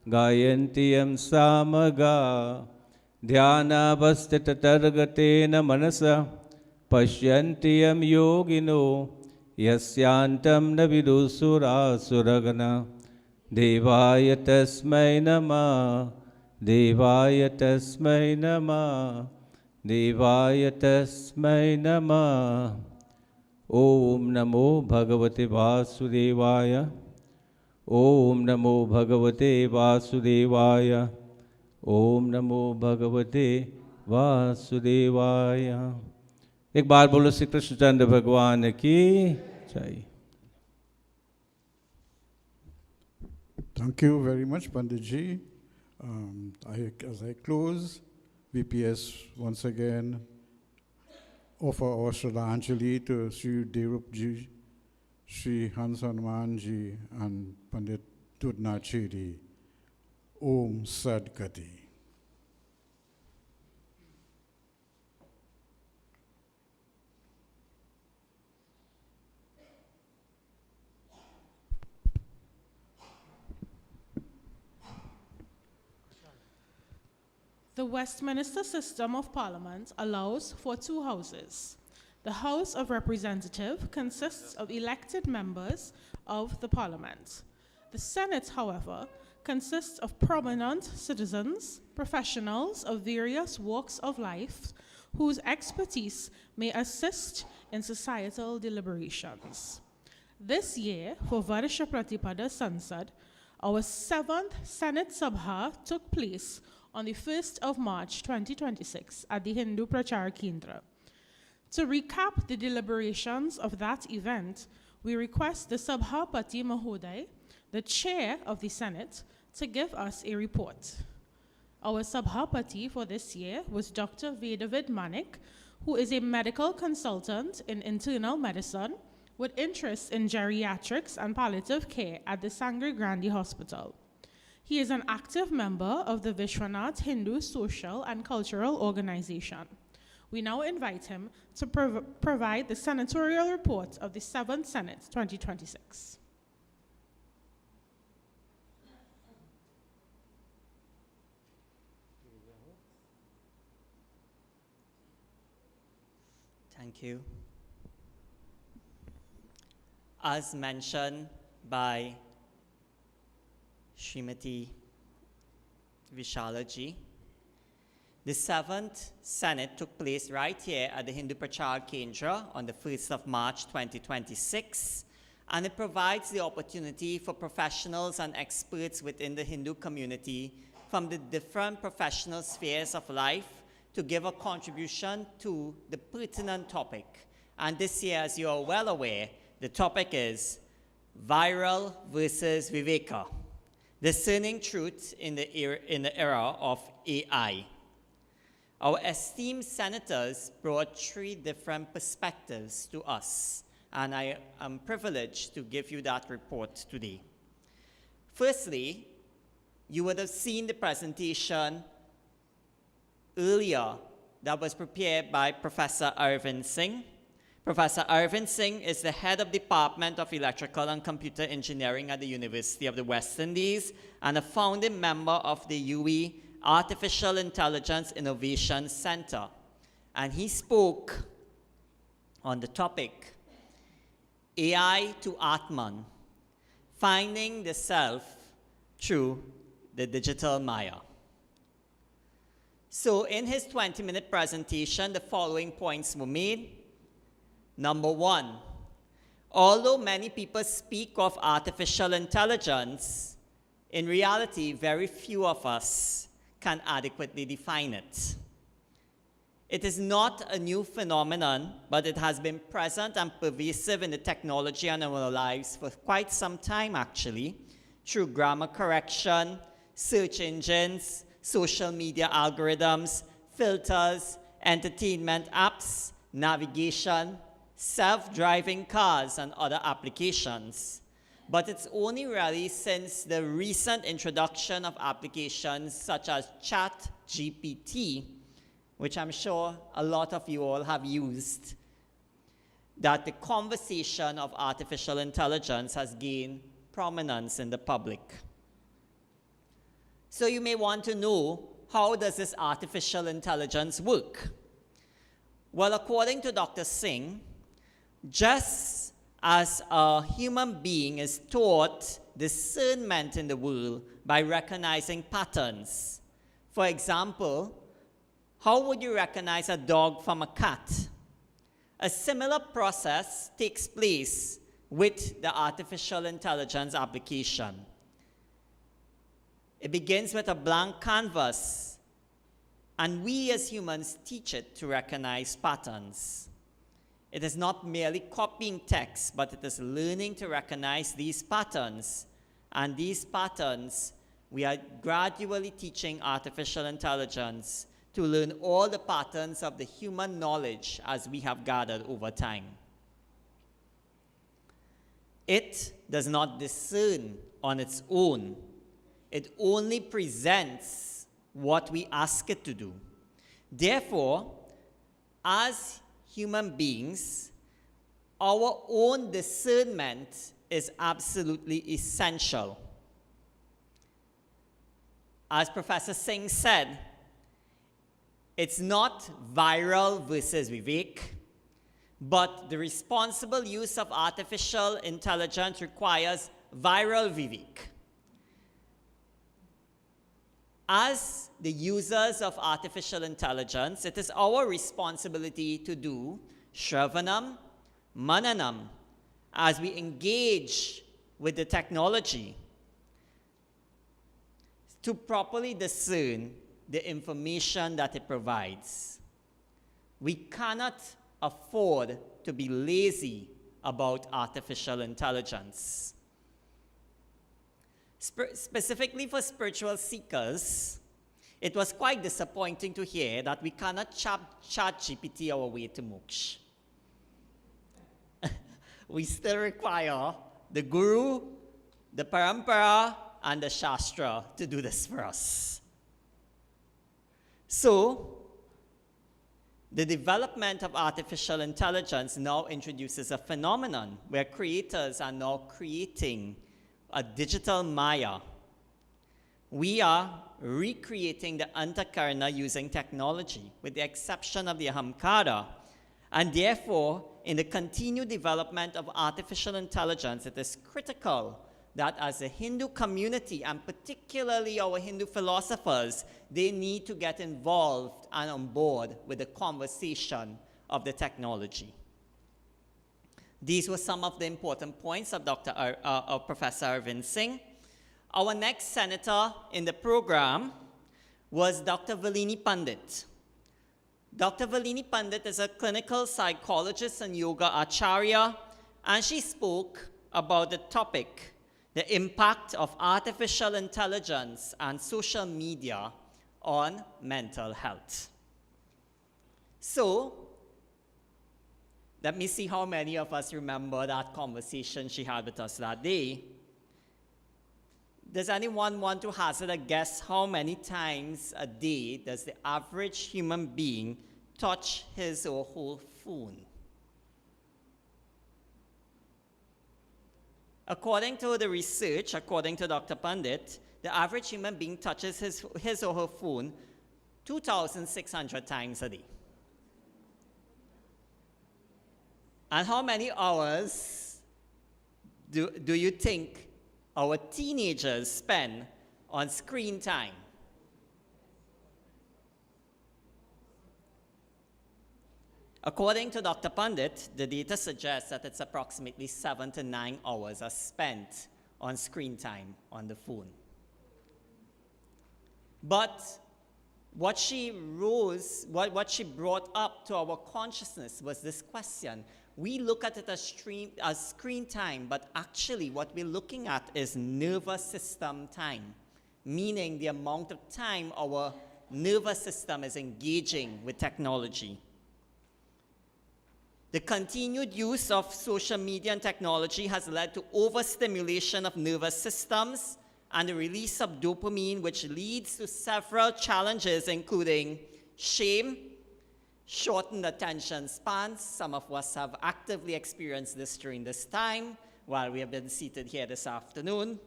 Gayantiyam Samaga Dhyana Vastita Targatena Manasa Pashyantiyam Yogino Yasyantam Navidusura Suragana Devaya Tasmai Nama Devaya Tasmai Nama Devaya Tasmai Nama Om Namo Bhagavate Vasudevaya Om Namo Bhagavate Vasudevaya Om Namo Bhagavate Vasudevaya एक बार बोलो श्री कृष्णचंद्र भगवान की जय Thank you very much, Panditji. As I close, VPS once again offer our Shraddhanjali to Sri Derupji, Sri Hans Hanumanji, and Pandit Tudnachiri. Om Sadgati. The Westminster system of parliament allows for two houses. The House of Representatives consists of elected members of the parliament. The Senate, however, consists of prominent citizens, professionals of various walks of life, whose expertise may assist in societal deliberations. This year, for Varsha Pratipada Sansad, our 7th Senate Sabha took place on the 1st of March 2026 at the Hindu Prachar Kendra. To recap the deliberations of that event, we request the Sabhapati Mahoday, the chair of the Senate, to give us a report. Our Sabhapati for this year was Dr. Vedavid Manik, who is a medical consultant in internal medicine with interests in geriatrics and palliative care at the Sangre Grande Hospital. He is an active member of the Vishwanath Hindu Social and Cultural Organization. We now invite him to provide the Senatorial report of the 7th Senate 2026. Thank you. As mentioned by Srimati Vishalaji, the 7th Senate took place right here at the Hindu Prachar Kendra on the 1st of March 2026, and it provides the opportunity for professionals and experts within the Hindu community from the different professional spheres of life to give a contribution to the pertinent topic. And this year, as you are well aware, the topic is viral versus Viveka, discerning truth in the era of AI. Our esteemed senators brought 3 different perspectives to us, and I am privileged to give you that report today. Firstly, you would have seen the presentation earlier that was prepared by Professor Arvind Singh. Professor Arvind Singh is the head of Department of Electrical and Computer Engineering at the University of the West Indies and a founding member of the UE Artificial Intelligence Innovation Center. And he spoke on the topic, AI to Atman, finding the self through the digital Maya. So in his 20-minute presentation, the following points were made. Number 1, although many people speak of artificial intelligence, in reality, very few of us can adequately define it. It is not a new phenomenon, but it has been present and pervasive in the technology and our lives for quite some time, actually, through grammar correction, search engines, social media algorithms, filters, entertainment apps, navigation, self-driving cars, and other applications. But it's only really since the recent introduction of applications such as ChatGPT, which I'm sure a lot of you all have used, that the conversation of artificial intelligence has gained prominence in the public. So you may want to know, how does this artificial intelligence work? Well, according to Dr. Singh, just as a human being is taught discernment in the world by recognizing patterns. For example, how would you recognize a dog from a cat? A similar process takes place with the artificial intelligence application. It begins with a blank canvas, and we as humans teach it to recognize patterns. It is not merely copying text, but it is learning to recognize these patterns. And these patterns, we are gradually teaching artificial intelligence to learn all the patterns of the human knowledge as we have gathered over time. It does not discern on its own. It only presents what we ask it to do. Therefore, as human beings, our own discernment is absolutely essential. As Professor Singh said, it's not viral versus Vivek, but the responsible use of artificial intelligence requires viral Vivek. As the users of artificial intelligence, it is our responsibility to do Shravanam, Mananam, as we engage with the technology, to properly discern the information that it provides. We cannot afford to be lazy about artificial intelligence. Specifically for spiritual seekers, it was quite disappointing to hear that we cannot chat GPT our way to moksha. We still require the Guru, the Parampara, and the Shastra to do this for us. So, The development of artificial intelligence now introduces a phenomenon where creators are now creating a digital Maya. We are recreating the Antakarana using technology, with the exception of the Ahamkara. And therefore, in the continued development of artificial intelligence, it is critical that as a Hindu community, and particularly our Hindu philosophers, they need to get involved and on board with the conversation of the technology. These were some of the important points of Professor Arvind Singh. Our next senator in the program was Dr. Valini Pandit. Dr. Valini Pandit is a clinical psychologist and yoga acharya, and she spoke about the topic, the impact of artificial intelligence and social media on mental health. So, let me see how many of us remember that conversation she had with us that day. Does anyone want to hazard a guess how many times a day does the average human being touch his or her phone? According to the research, according to Dr. Pandit, the average human being touches his or her phone 2,600 times a day. And how many hours do you think our teenagers spend on screen time? According to Dr. Pandit, the data suggests that it's approximately 7 to 9 hours are spent on screen time on the phone. But what she brought up to our consciousness was this question. We look at it as screen time, but actually what we're looking at is nervous system time, meaning the amount of time our nervous system is engaging with technology. The continued use of social media and technology has led to overstimulation of nervous systems and the release of dopamine, which leads to several challenges, including shame, shortened attention spans. Some of us have actively experienced this during this time while we have been seated here this afternoon.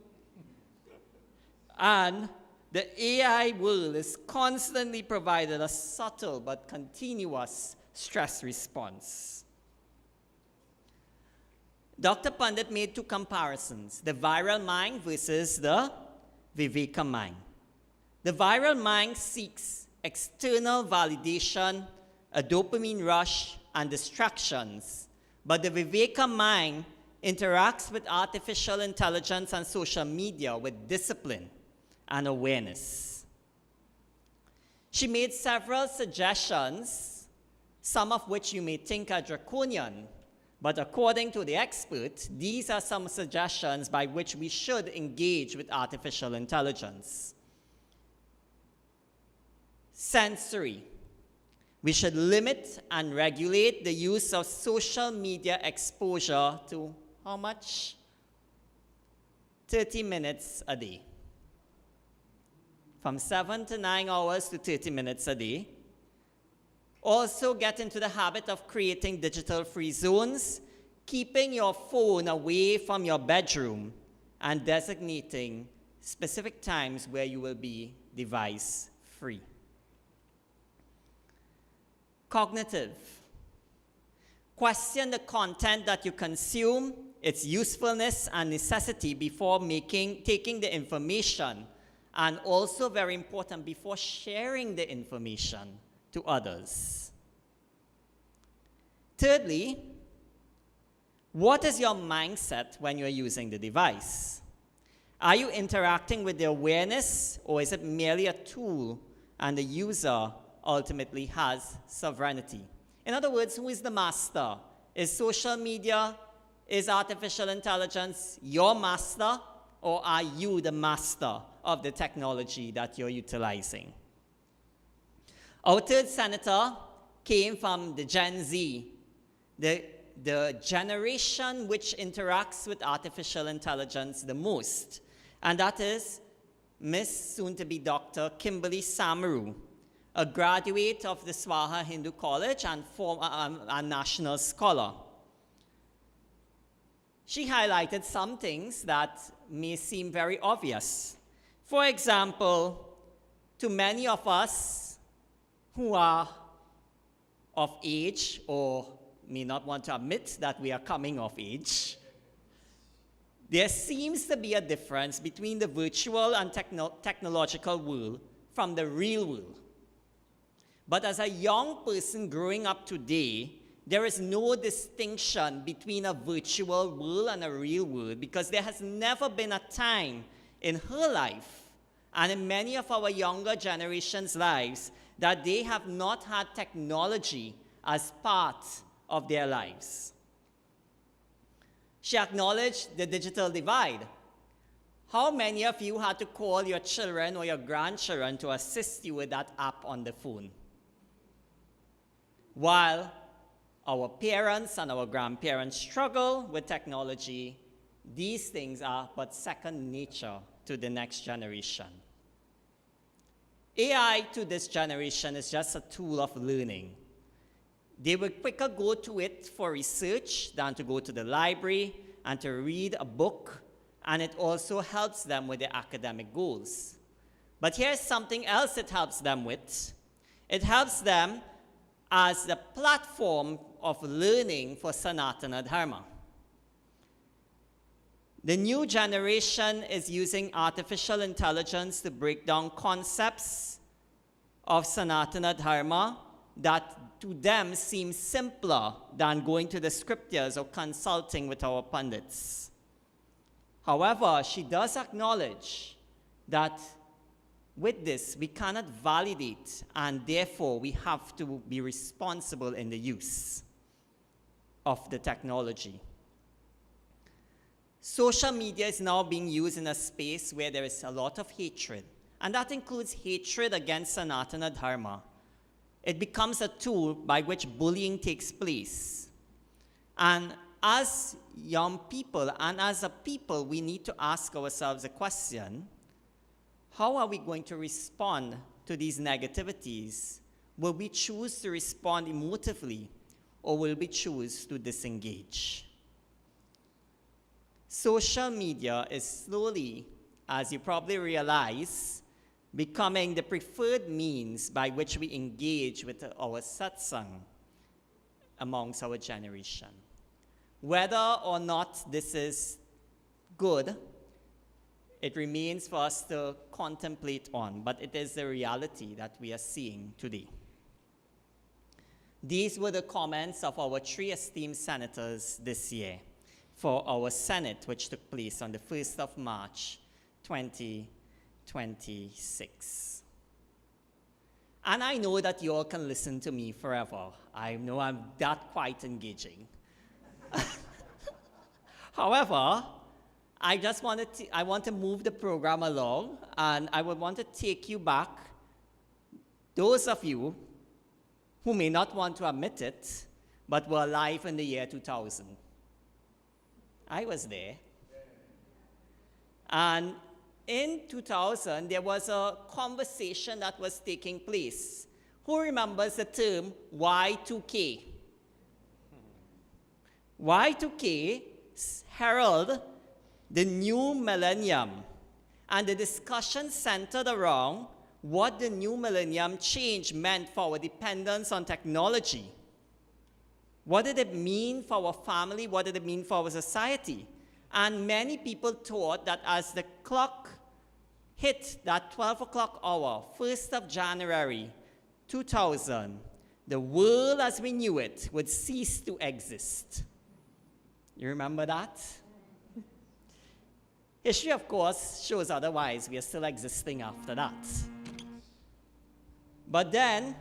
And the AI world is constantly provided a subtle but continuous stress response. Dr. Pandit made two comparisons, the viral mind versus the Viveka mind. The viral mind seeks external validation, a dopamine rush, and distractions. But the Viveka mind interacts with artificial intelligence and social media with discipline and awareness. She made several suggestions, some of which you may think are draconian, but according to the expert, these are some suggestions by which we should engage with artificial intelligence. Sensory. We should limit and regulate the use of social media exposure to how much? 30 minutes a day. From 7 to 9 hours to 30 minutes a day. Also get into the habit of creating digital-free zones, keeping your phone away from your bedroom, and designating specific times where you will be device-free. Cognitive. Question the content that you consume, its usefulness and necessity before taking the information, and also very important, before sharing the information to others. Thirdly, what is your mindset when you're using the device? Are you interacting with the awareness, or is it merely a tool and the user ultimately has sovereignty? In other words, who is the master? Is social media, is artificial intelligence your master, or are you the master of the technology that you're utilizing? Our third senator came from the Gen Z, the generation which interacts with artificial intelligence the most, and that is Miss soon-to-be Dr. Kimberly Samaru, a graduate of the Swaha Hindu College and a national scholar. She highlighted some things that may seem very obvious. For example, to many of us who are of age or may not want to admit that we are coming of age, there seems to be a difference between the virtual and technological world from the real world. But as a young person growing up today, there is no distinction between a virtual world and a real world, because there has never been a time in her life and in many of our younger generations' lives that they have not had technology as part of their lives. She acknowledged the digital divide. How many of you had to call your children or your grandchildren to assist you with that app on the phone? While our parents and our grandparents struggle with technology, these things are but second nature to the next generation. AI to this generation is just a tool of learning. They will quicker go to it for research than to go to the library and to read a book, and it also helps them with their academic goals. But here's something else it helps them with. It helps them as the platform of learning for Sanatana Dharma. The new generation is using artificial intelligence to break down concepts of Sanatana Dharma that to them seem simpler than going to the scriptures or consulting with our pundits. However, she does acknowledge that with this, we cannot validate, and therefore we have to be responsible in the use of the technology. Social media is now being used in a space where there is a lot of hatred, and that includes hatred against Sanatana Dharma. It becomes a tool by which bullying takes place. And as young people and as a people, we need to ask ourselves a question: how are we going to respond to these negativities? Will we choose to respond emotively, or will we choose to disengage? Social media is slowly, as you probably realize, becoming the preferred means by which we engage with our satsang amongst our generation. Whether or not this is good, it remains for us to contemplate on, but it is the reality that we are seeing today. These were the comments of our 3 esteemed senators this year for our Senate, which took place on the 1st of March, 2026. And I know that you all can listen to me forever. I know I'm that quite engaging. However, I want to move the program along, and I would want to take you back, those of you who may not want to admit it, but were alive in the year 2000. I was there. And in 2000, there was a conversation that was taking place. Who remembers the term Y2K? Y2K heralded the new millennium, and the discussion centered around what the new millennium change meant for our dependence on technology. What did it mean for our family? What did it mean for our society? And many people thought that as the clock hit that 12 o'clock hour, 1st of January 2000, the world as we knew it would cease to exist. You remember that? History, of course, shows otherwise. We are still existing after that. But then,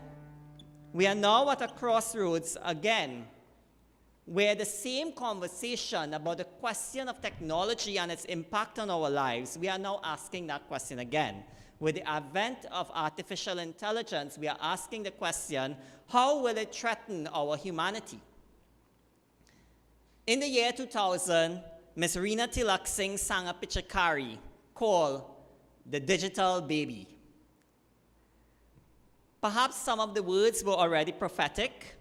we are now at a crossroads again, where the same conversation about the question of technology and its impact on our lives, we are now asking that question again. With the advent of artificial intelligence, we are asking the question, how will it threaten our humanity? In the year 2000, Ms. Reena Tilak Singh sang a pichakari called The Digital Baby. Perhaps some of the words were already prophetic,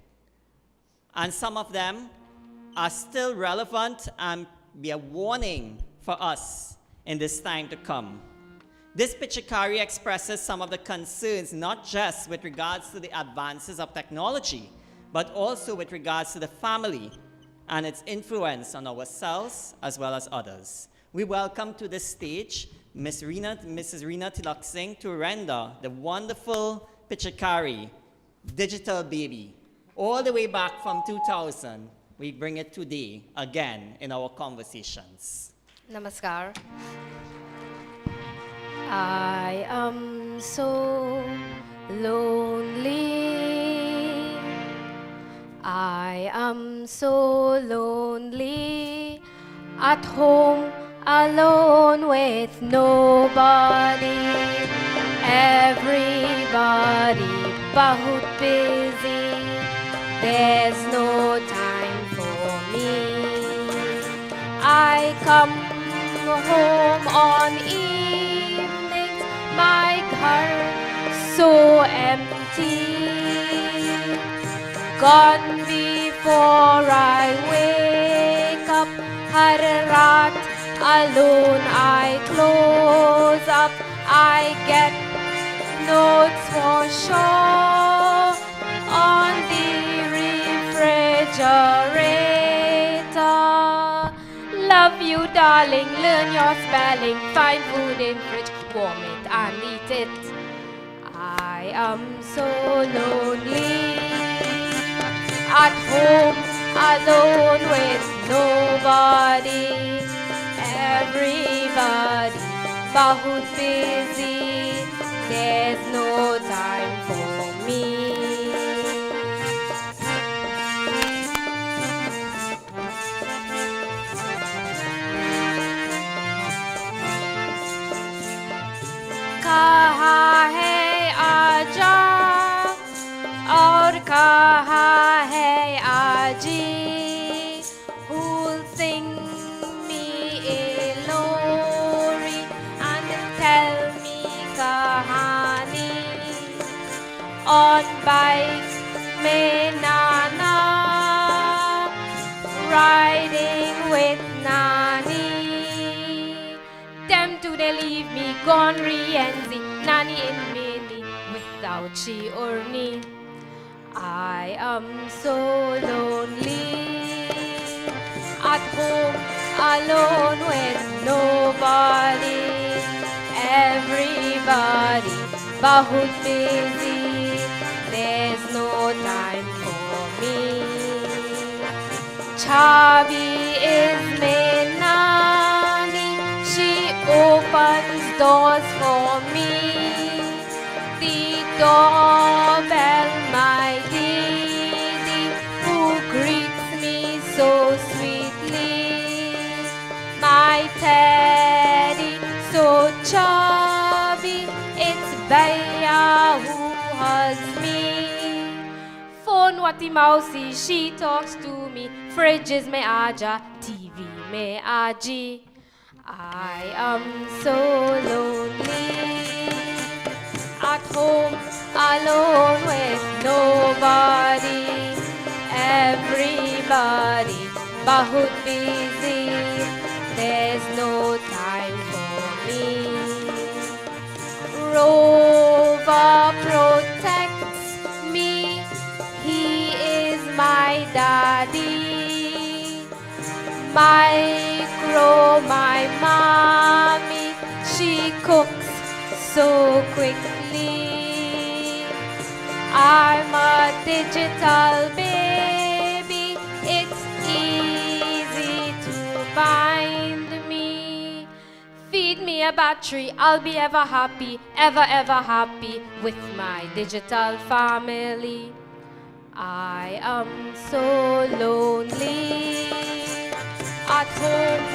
and some of them are still relevant and be a warning for us in this time to come. This Pichakari expresses some of the concerns, not just with regards to the advances of technology, but also with regards to the family and its influence on ourselves as well as others. We welcome to this stage Mrs. Rina Tilak Singh to render the wonderful Pichakari, Digital Baby. All the way back from 2000, we bring it today again in our conversations. Namaskar. I am so lonely. I am so lonely at home alone with nobody. Everybody bahut busy. There's no time for me. I come home on evenings, my car so empty. Gone before I wake up, har raat alone I close up. I get notes for sure on the refrigerator. Love you, darling, learn your spelling, find food in fridge, warm it and eat it. I am so lonely at home, alone with nobody. Everybody bahut busy, there's no time for me. कहाँ है आजा और कहाँ है आजी, who'll sing me a lory and tell me कहानी. On bike में नाना, riding with nani. Them two they leave me gone rienzi, nani in me without she or me. I am so lonely at home alone with nobody. Everybody bahut busy, there's no time for me. Chabi is mein nani, she opens doors for me. The doorbell, my didi, who greets me so sweetly. My teddy, so chubby, it's Baya who hugs me. Phone wati mousy, she talks to me. Fridge is me aja, TV me aji. I am so lonely at home, alone with nobody. Everybody bahut busy, there's no time for me. Rover protects me, he is my daddy. Micro, my mommy, she cooks so quickly. I'm a digital baby, it's easy to find me. Feed me a battery, I'll be ever happy, ever happy with my digital family. I am so lonely at home,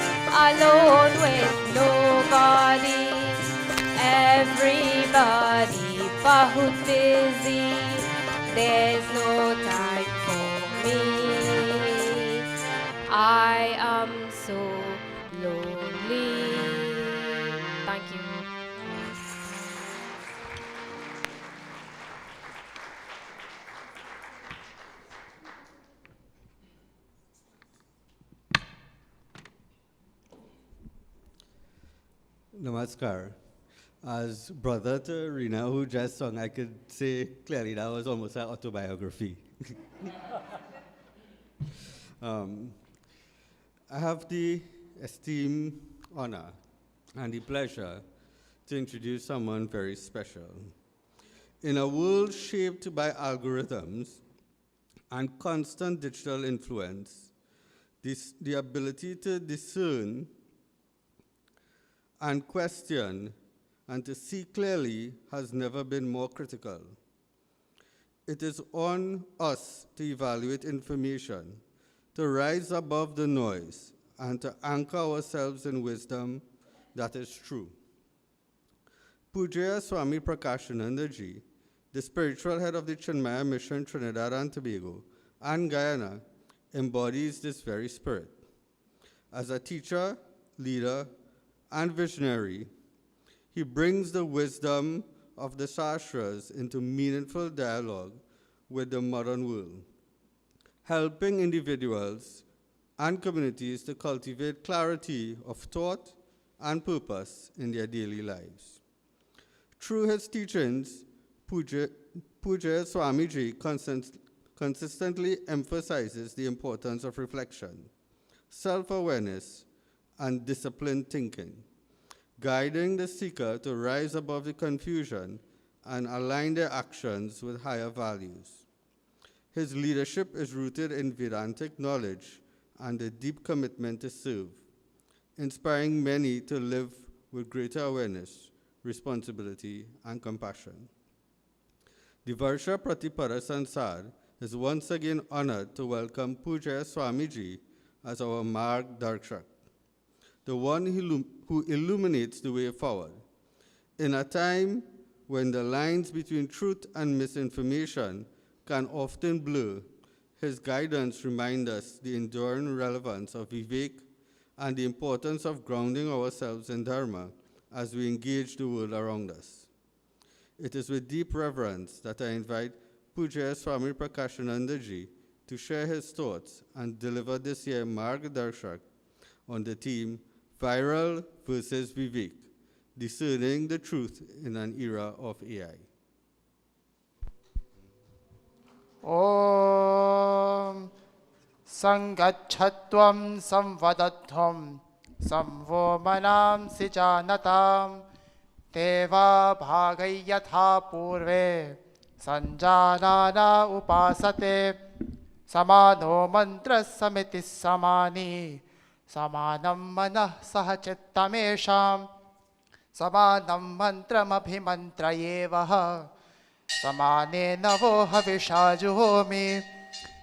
alone with nobody. Everybody bahut busy, there's no time for me. I am so lonely. Thank you. Namaskar. As brother to Rina, who just sung, I could say clearly that was almost an autobiography. I have the esteemed honor and the pleasure to introduce someone very special. In a world shaped by algorithms and constant digital influence, the ability to discern and question and to see clearly has never been more critical. It is on us to evaluate information, to rise above the noise, and to anchor ourselves in wisdom that is true. Pujya Swami Prakashananda ji, the spiritual head of the Chinmaya Mission Trinidad and Tobago and Guyana, embodies this very spirit. As a teacher, leader, and visionary, he brings the wisdom of the Shastras into meaningful dialogue with the modern world, helping individuals and communities to cultivate clarity of thought and purpose in their daily lives. Through his teachings, Pujya Swamiji consistently emphasizes the importance of reflection, self-awareness, and disciplined thinking, guiding the seeker to rise above the confusion and align their actions with higher values. His leadership is rooted in Vedantic knowledge and a deep commitment to serve, inspiring many to live with greater awareness, responsibility, and compassion. The Varsha Pratipada Sansad is once again honored to welcome Pujya Swamiji as our Margdarshak, the one who illuminates the way forward. In a time when the lines between truth and misinformation can often blur, his guidance reminds us the enduring relevance of Viveka and the importance of grounding ourselves in Dharma as we engage the world around us. It is with deep reverence that I invite Pujya Swami Prakashananda ji to share his thoughts and deliver this year's Margdarshak on the theme Viral versus Vivek, Discerning the Truth in an Era of AI. Om Sangachatvam Samvadatham Samvo Manam Sijanatam Deva Bhagayatha Purve Sanjanana Upasate Samano Mantra Samiti Samani Samanam Manah Sahachittamesham Samanam Mantram Abhimantrayevaha Samane Navo Havishajuhomi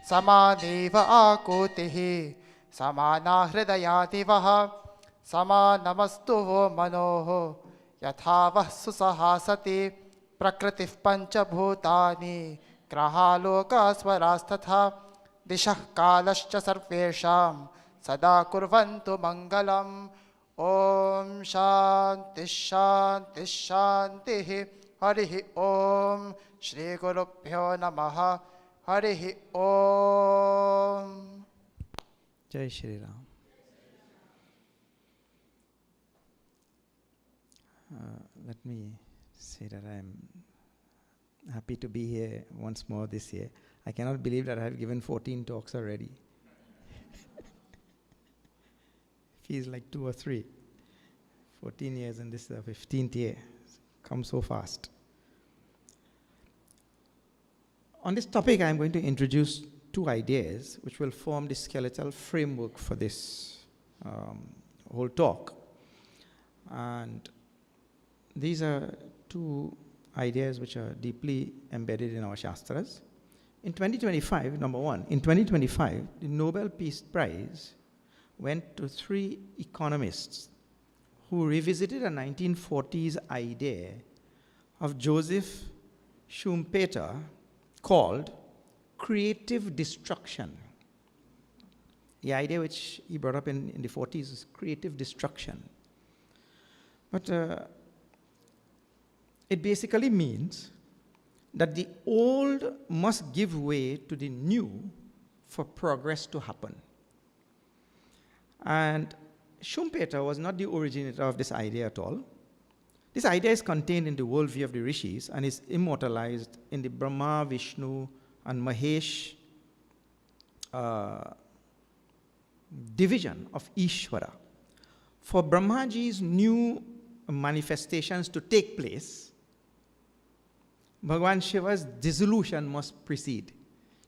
Samaneva Akutihi Samana Hridayadivaha Samanamastuvo Manoho Yathavah Susahasati Prakritif Panchabhutani Grahaloka Swarastatha Dishah Kalascha Sarvesham Sada Kurvantu Mangalam Om Shanti Shanti Shanti Harihi Om Shri Gurubhyo Namaha Harihi Om Jai Shri Ram. Let me say that I am happy to be here once more this year. I cannot believe that I have given 14 talks already. Feels like 2 or 3. 14 years and this is the 15th year. It's come so fast. On this topic, I'm going to introduce 2 ideas which will form the skeletal framework for this whole talk. And these are 2 ideas which are deeply embedded in our Shastras. In 2025, number 1, in 2025, the Nobel Peace Prize went to 3 economists who revisited a 1940s idea of Joseph Schumpeter called creative destruction. The idea which he brought up in the 40s is creative destruction. But it basically means that the old must give way to the new for progress to happen. And Schumpeter was not the originator of this idea at all. This idea is contained in the worldview of the rishis and is immortalized in the Brahma, Vishnu, and Mahesh division of Ishvara. For Brahmaji's new manifestations to take place, Bhagavan Shiva's dissolution must precede.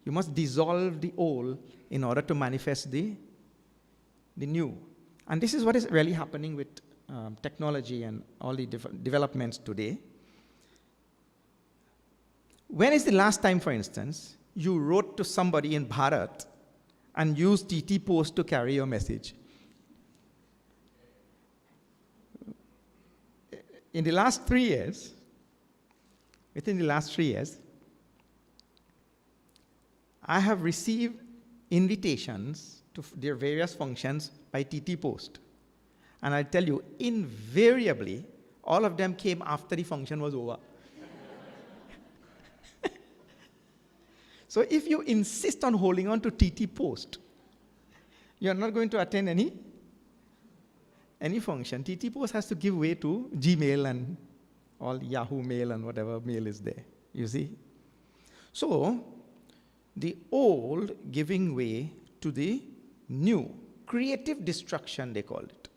You must dissolve the old in order to manifest the new. And this is what is really happening with technology and all the developments today. When is the last time, for instance, you wrote to somebody in Bharat and used TT Post to carry your message? In the last 3 years, within the last 3 years, I have received invitations to their various functions by TT Post. And I tell you, invariably, all of them came after the function was over. So if you insist on holding on to TT Post, you're not going to attend any function. TT Post has to give way to Gmail and all Yahoo Mail and whatever mail is there, you see. So, the old giving way to the new. Creative destruction, they call it.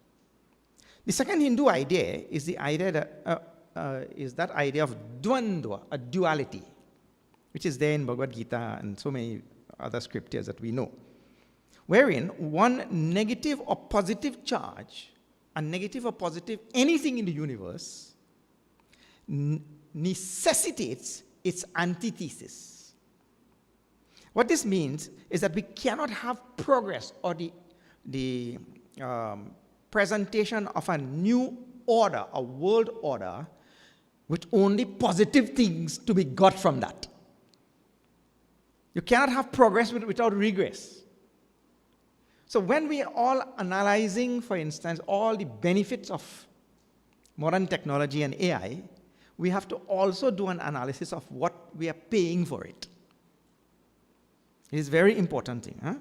The second Hindu idea is the idea that idea of dvandva, a duality, which is there in Bhagavad Gita and so many other scriptures that we know, wherein one negative or positive charge, a negative or positive anything in the universe, necessitates its antithesis. What this means is that we cannot have progress or the presentation of a new order, a world order, with only positive things to be got from that. You cannot have progress without regress. So when we are all analyzing, for instance, all the benefits of modern technology and AI, we have to also do an analysis of what we are paying for it. It is a very important thing. Huh?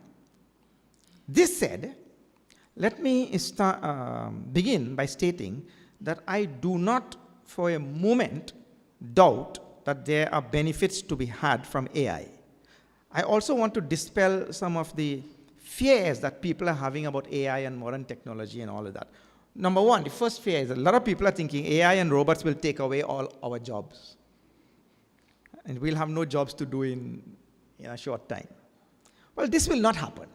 This said, let me begin by stating that I do not for a moment doubt that there are benefits to be had from AI. I also want to dispel some of the fears that people are having about AI and modern technology and all of that. Number one, the first fear is that a lot of people are thinking AI and robots will take away all our jobs. And we'll have no jobs to do in a short time. Well, this will not happen.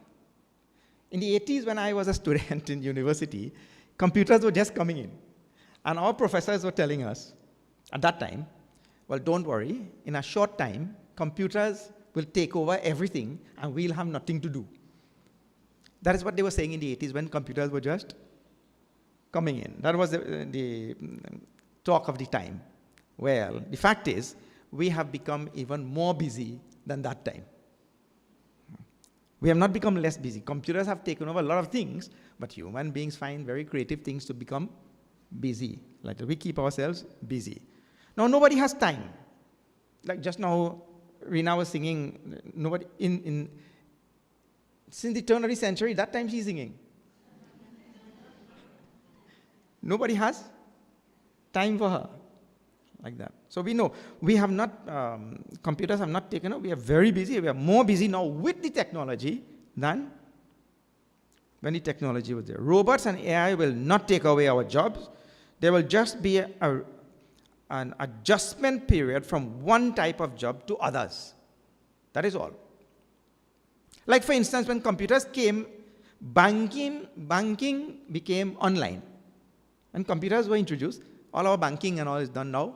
In the 80s, when I was a student in university, computers were just coming in. And our professors were telling us at that time, well, don't worry, in a short time, computers will take over everything and we'll have nothing to do. That is what they were saying in the 80s when computers were just coming in. That was the talk of the time. Well, the fact is, we have become even more busy than that time. We have not become less busy. Computers have taken over a lot of things, but human beings find very creative things to become busy. Like we keep ourselves busy. Now, nobody has time. Like just now, Rina was singing, nobody since the turn of the century, that time she's singing. Nobody has time for her, like that. So we know, we have not, computers have not taken over, we are very busy, we are more busy now with the technology than when the technology was there. Robots and AI will not take away our jobs. There will just be an adjustment period from one type of job to others. That is all. Like for instance, when computers came, banking became online. When computers were introduced, all our banking and all is done now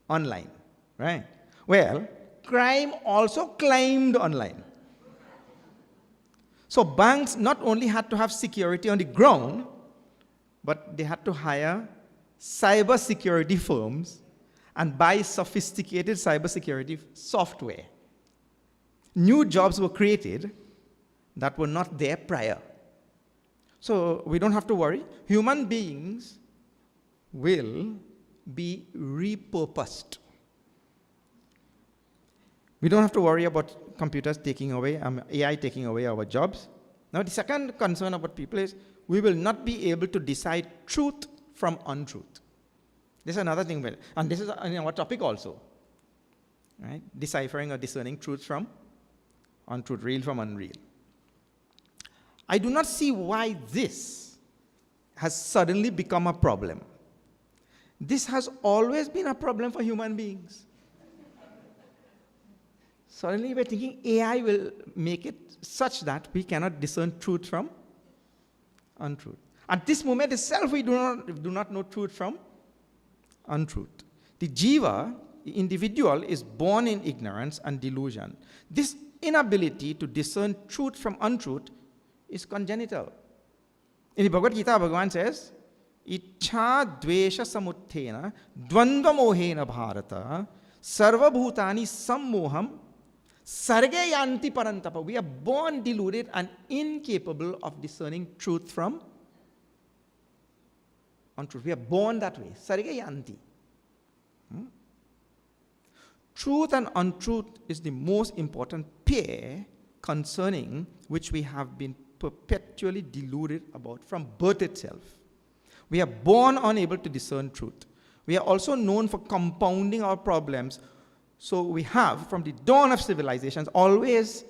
online, right? Well, crime also climbed online. So banks not only had to have security on the ground, but they had to hire cyber security firms and buy sophisticated cybersecurity software. New jobs were created that were not there prior. So we don't have to worry. Human beings will be repurposed. We don't have to worry about computers taking away, AI taking away our jobs. Now the second concern about people is we will not be able to decide truth from untruth. This is another thing, and this is in our topic also, right? Deciphering or discerning truth from untruth, real from unreal. I do not see why this has suddenly become a problem. This has always been a problem for human beings. Suddenly we're thinking AI will make it such that we cannot discern truth from untruth. At this moment itself, we do not know truth from untruth. The jiva, the individual, is born in ignorance and delusion. This inability to discern truth from untruth is congenital. In the Bhagavad Gita, Bhagavan says, Ichha dvesha samuthena dvandva mohena bharata sarva bhutani sammoham sarge yanti parantapa. We are born deluded and incapable of discerning truth from untruth. We are born that way. Sarge yanti. Truth and untruth is the most important pair concerning which we have been perpetually deluded about from birth itself. We are born unable to discern truth. We are also known for compounding our problems. So we have, from the dawn of civilizations, always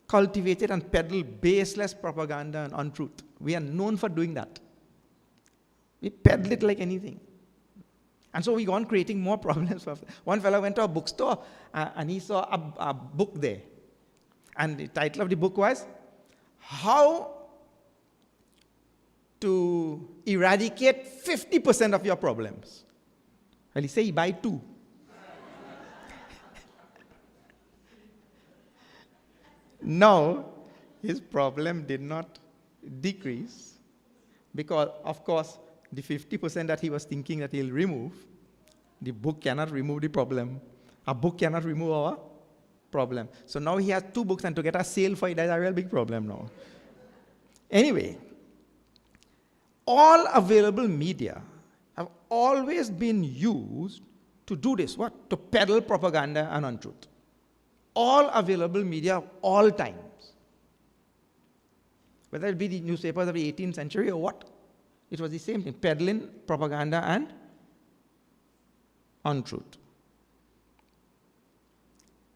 cultivated and peddled baseless propaganda and untruth. We are known for doing that. We peddle it like anything. And so we go on creating more problems. One fellow went to a bookstore and he saw a book there. And the title of the book was, How to Eradicate 50% of Your Problems. Well, he said he buy 2. Now, his problem did not decrease because, of course, the 50% that he was thinking that he'll remove, the book cannot remove the problem. A book cannot remove our problem. So now he has 2 books, and to get a sale for it, that's a real big problem now. Anyway, all available media have always been used to do this. What? To peddle propaganda and untruth. All available media of all times. Whether it be the newspapers of the 18th century or what. It was the same thing, peddling propaganda and untruth.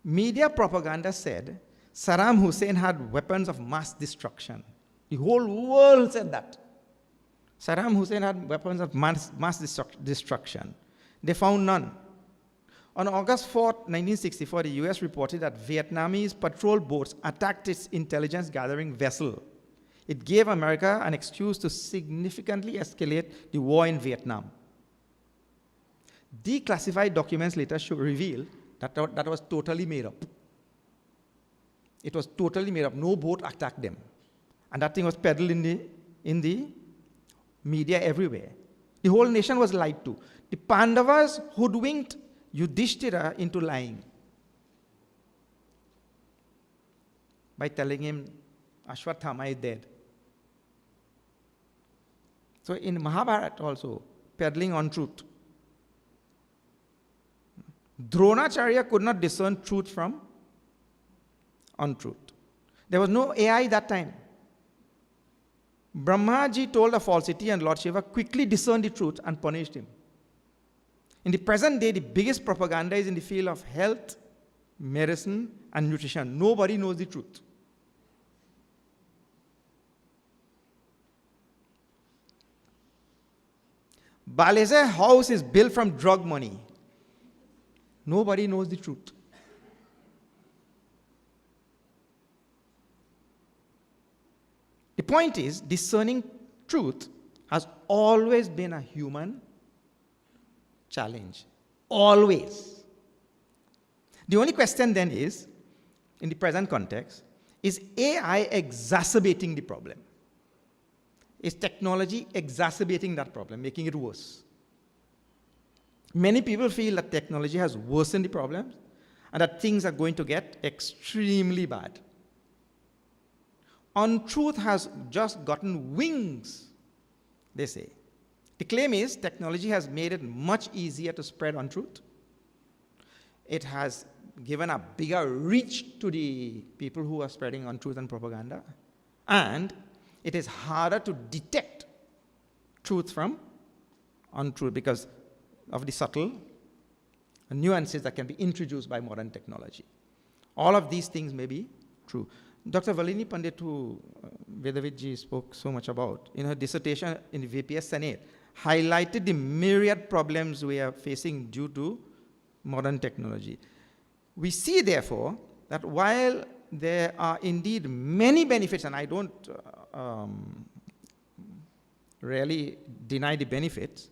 Media propaganda said Saddam Hussein had weapons of mass destruction. The whole world said that. Saddam Hussein had weapons of mass destruction. They found none. On August 4, 1964, the US reported that Vietnamese patrol boats attacked its intelligence gathering vessel. It gave America an excuse to significantly escalate the war in Vietnam. Declassified documents later revealed that was totally made up. It was totally made up. No boat attacked them. And that thing was peddled in the media everywhere. The whole nation was lied to. The Pandavas hoodwinked Yudhishthira into lying by telling him Ashwathama is dead. So in Mahabharata also, peddling untruth. Dronacharya could not discern truth from untruth. There was no AI that time. Brahmaji told a falsity and Lord Shiva quickly discerned the truth and punished him. In the present day, the biggest propaganda is in the field of health, medicine, and nutrition. Nobody knows the truth. Balaise house is built from drug money. Nobody knows the truth. The point is, discerning truth has always been a human challenge. Always. The only question then is, in the present context, is AI exacerbating the problem? Is technology exacerbating that problem, making it worse? Many people feel that technology has worsened the problems and that things are going to get extremely bad. Untruth has just gotten wings, they say. The claim is technology has made it much easier to spread untruth. It has given a bigger reach to the people who are spreading untruth and propaganda. And it is harder to detect truth from untruth because of the subtle nuances that can be introduced by modern technology. All of these things may be true. Dr. Valini Pandit, who Vedavitji spoke so much about, in her dissertation in the VPS Senate, highlighted the myriad problems we are facing due to modern technology. We see, therefore, that while there are indeed many benefits, and I don't really deny the benefits,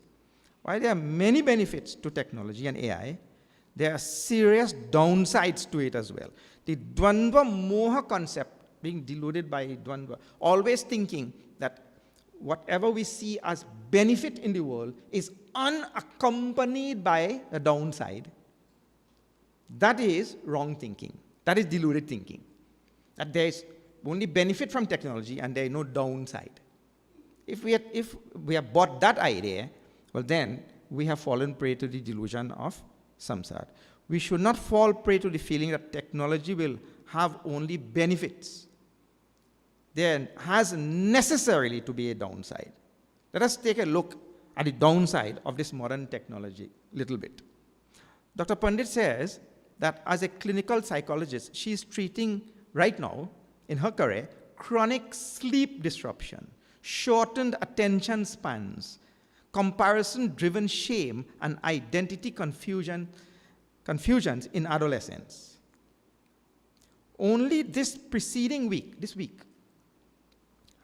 while there are many benefits to technology and AI, there are serious downsides to it as well. The Dvandva Moha concept, being deluded by Dvandva, always thinking that whatever we see as benefit in the world is unaccompanied by a downside. That is wrong thinking. That is deluded thinking. That there is only benefit from technology and there is no downside. If we have bought that idea, well then we have fallen prey to the delusion of samsara. We should not fall prey to the feeling that technology will have only benefits. There has necessarily to be a downside. Let us take a look at the downside of this modern technology a little bit. Dr. Pandit says that as a clinical psychologist, she is treating right now, in her career, chronic sleep disruption, shortened attention spans, comparison-driven shame, and identity confusions in adolescence. Only this week,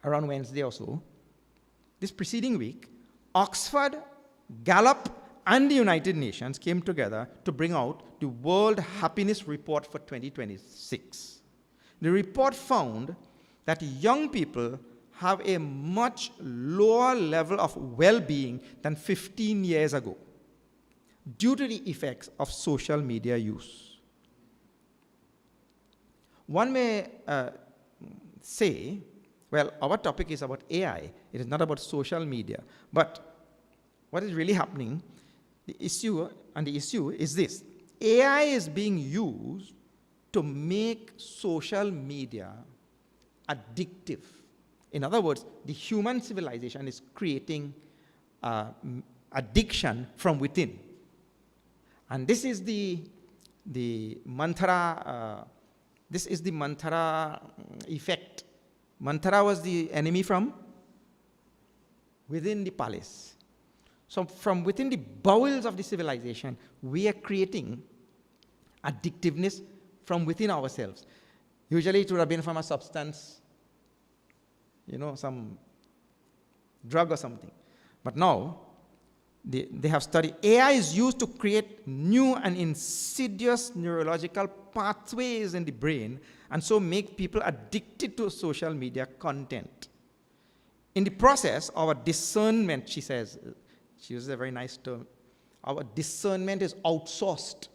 around Wednesday or so, this preceding week, Oxford, Gallup, and the United Nations came together to bring out the World Happiness Report for 2026. The report found that young people have a much lower level of well-being than 15 years ago due to the effects of social media use. One may say, well, our topic is about AI. It is not about social media. But what is really happening, the issue is this. AI is being used to make social media addictive. In other words, the human civilization is creating addiction from within. And this is the mantra, effect. Mantra was the enemy from within the palace. So from within the bowels of the civilization, we are creating addictiveness from within ourselves. Usually it would have been from a substance, some drug or something. But now, they have studied. AI is used to create new and insidious neurological pathways in the brain, and so make people addicted to social media content. In the process, our discernment, she says, she uses a very nice term, our discernment is outsourced.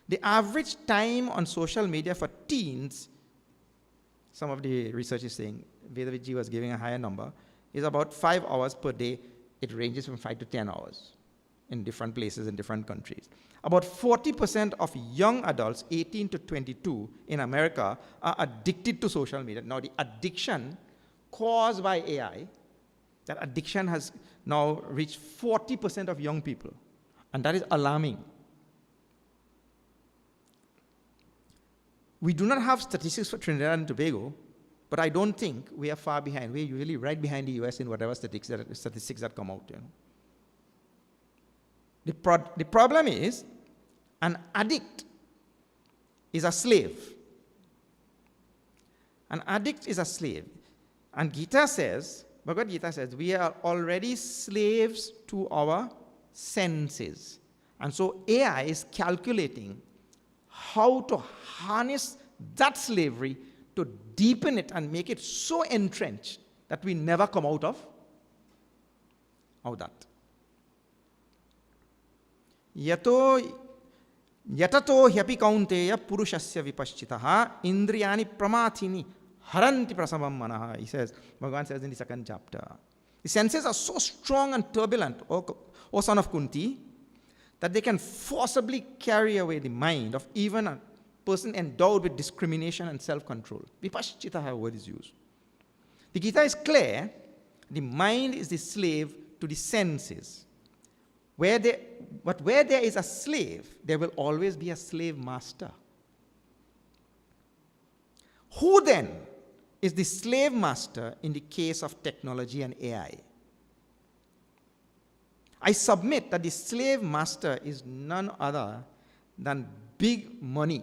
The average time on social media for teens, some of the research is saying, Vedavitji was giving a higher number, is about 5 hours per day. It ranges from 5 to 10 hours in different places in different countries. About 40% of young adults, 18 to 22 in America, are addicted to social media. Now, the addiction caused by AI, that addiction has now reached 40% of young people. And that is alarming. We do not have statistics for Trinidad and Tobago, but I don't think we are far behind. We're usually right behind the US in whatever statistics that come out. The problem is, an addict is a slave. An addict is a slave. And Bhagavad Gita says, we are already slaves to our senses. And so AI is calculating how to harness that slavery to deepen it and make it so entrenched that we never come out of that. Yatato hyapi kaunteya purushasya vipaschitaha indriyani pramathini haranti prasamam manaha, he says, Bhagavan says in the second chapter. The senses are so strong and turbulent, O son of Kunti, that they can forcibly carry away the mind of even a person endowed with discrimination and self-control. Vipaschitaha word is used. The Gita is clear. The mind is the slave to the senses. But where there is a slave, there will always be a slave master. Who then is the slave master in the case of technology and AI? I submit that the slave master is none other than big money,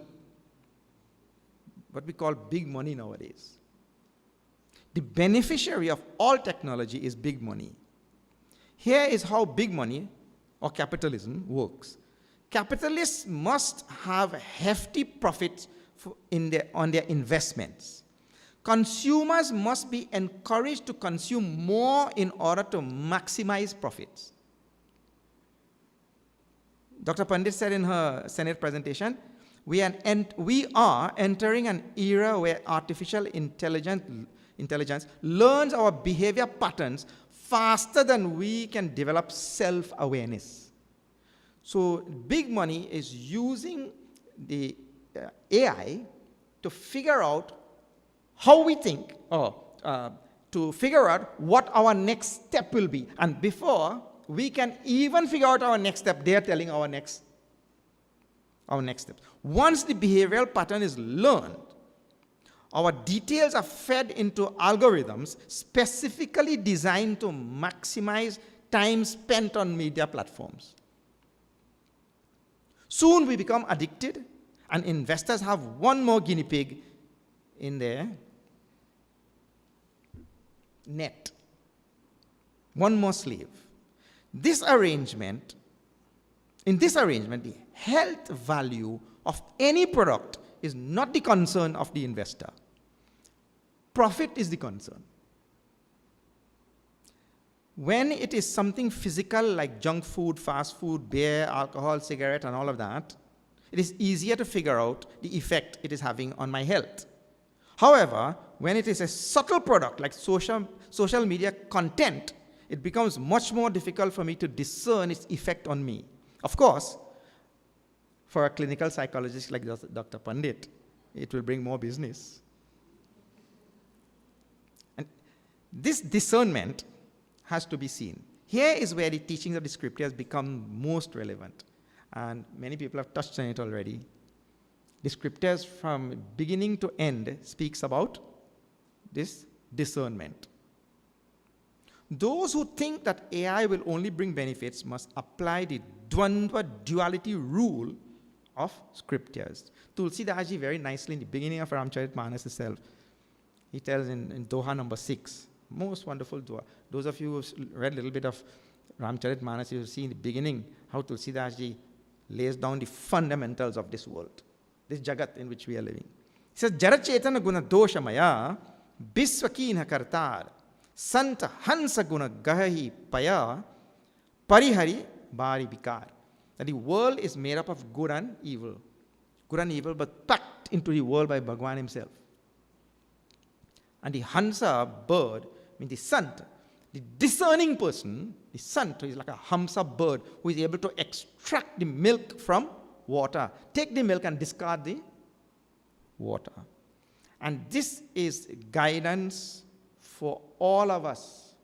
what we call big money nowadays. The beneficiary of all technology is big money. Here is how big money or capitalism works. Capitalists must have hefty profits on their investments. Consumers must be encouraged to consume more in order to maximize profits. Dr. Pandit said in her Senate presentation, we are entering an era where artificial intelligence learns our behavior patterns faster than we can develop self-awareness. So big money is using the AI to figure out how we think, or to figure out what our next step will be. And before we can even figure out our next step, they are telling our next steps. Once the behavioral pattern is learned, our details are fed into algorithms specifically designed to maximize time spent on media platforms. Soon we become addicted, and investors have one more guinea pig in their net. One more slave. In this arrangement, the health value of any product is not the concern of the investor. Profit is the concern. When it is something physical like junk food, fast food, beer, alcohol, cigarette, and all of that, it is easier to figure out the effect it is having on my health. However, when it is a subtle product like social media content, it becomes much more difficult for me to discern its effect on me. Of course, for a clinical psychologist like Dr. Pandit, it will bring more business. And this discernment has to be seen. Here is where the teachings of the scriptures become most relevant. And many people have touched on it already. The scriptures from beginning to end speaks about this discernment. Those who think that AI will only bring benefits must apply the Dvandva duality rule of scriptures. Tulsidaji very nicely in the beginning of Ramcharitmanas itself, he tells in Doha number 6, most wonderful Doha. Those of you who read a little bit of Ramcharitmanas, you will see in the beginning how Tulsidaji lays down the fundamentals of this world, this jagat in which we are living. He says, Jara Chetana Guna Doshamaya, Biswakina Kartar, Santa Hansa Guna Gahi Paya, Parihari Bari Bikar. That the world is made up of good and evil. Good and evil, but packed into the world by Bhagwan himself. And the Hansa bird, means the Sant, the discerning person, the Sant is like a Hamsa bird who is able to extract the milk from water, take the milk and discard the water. And this is guidance for all of us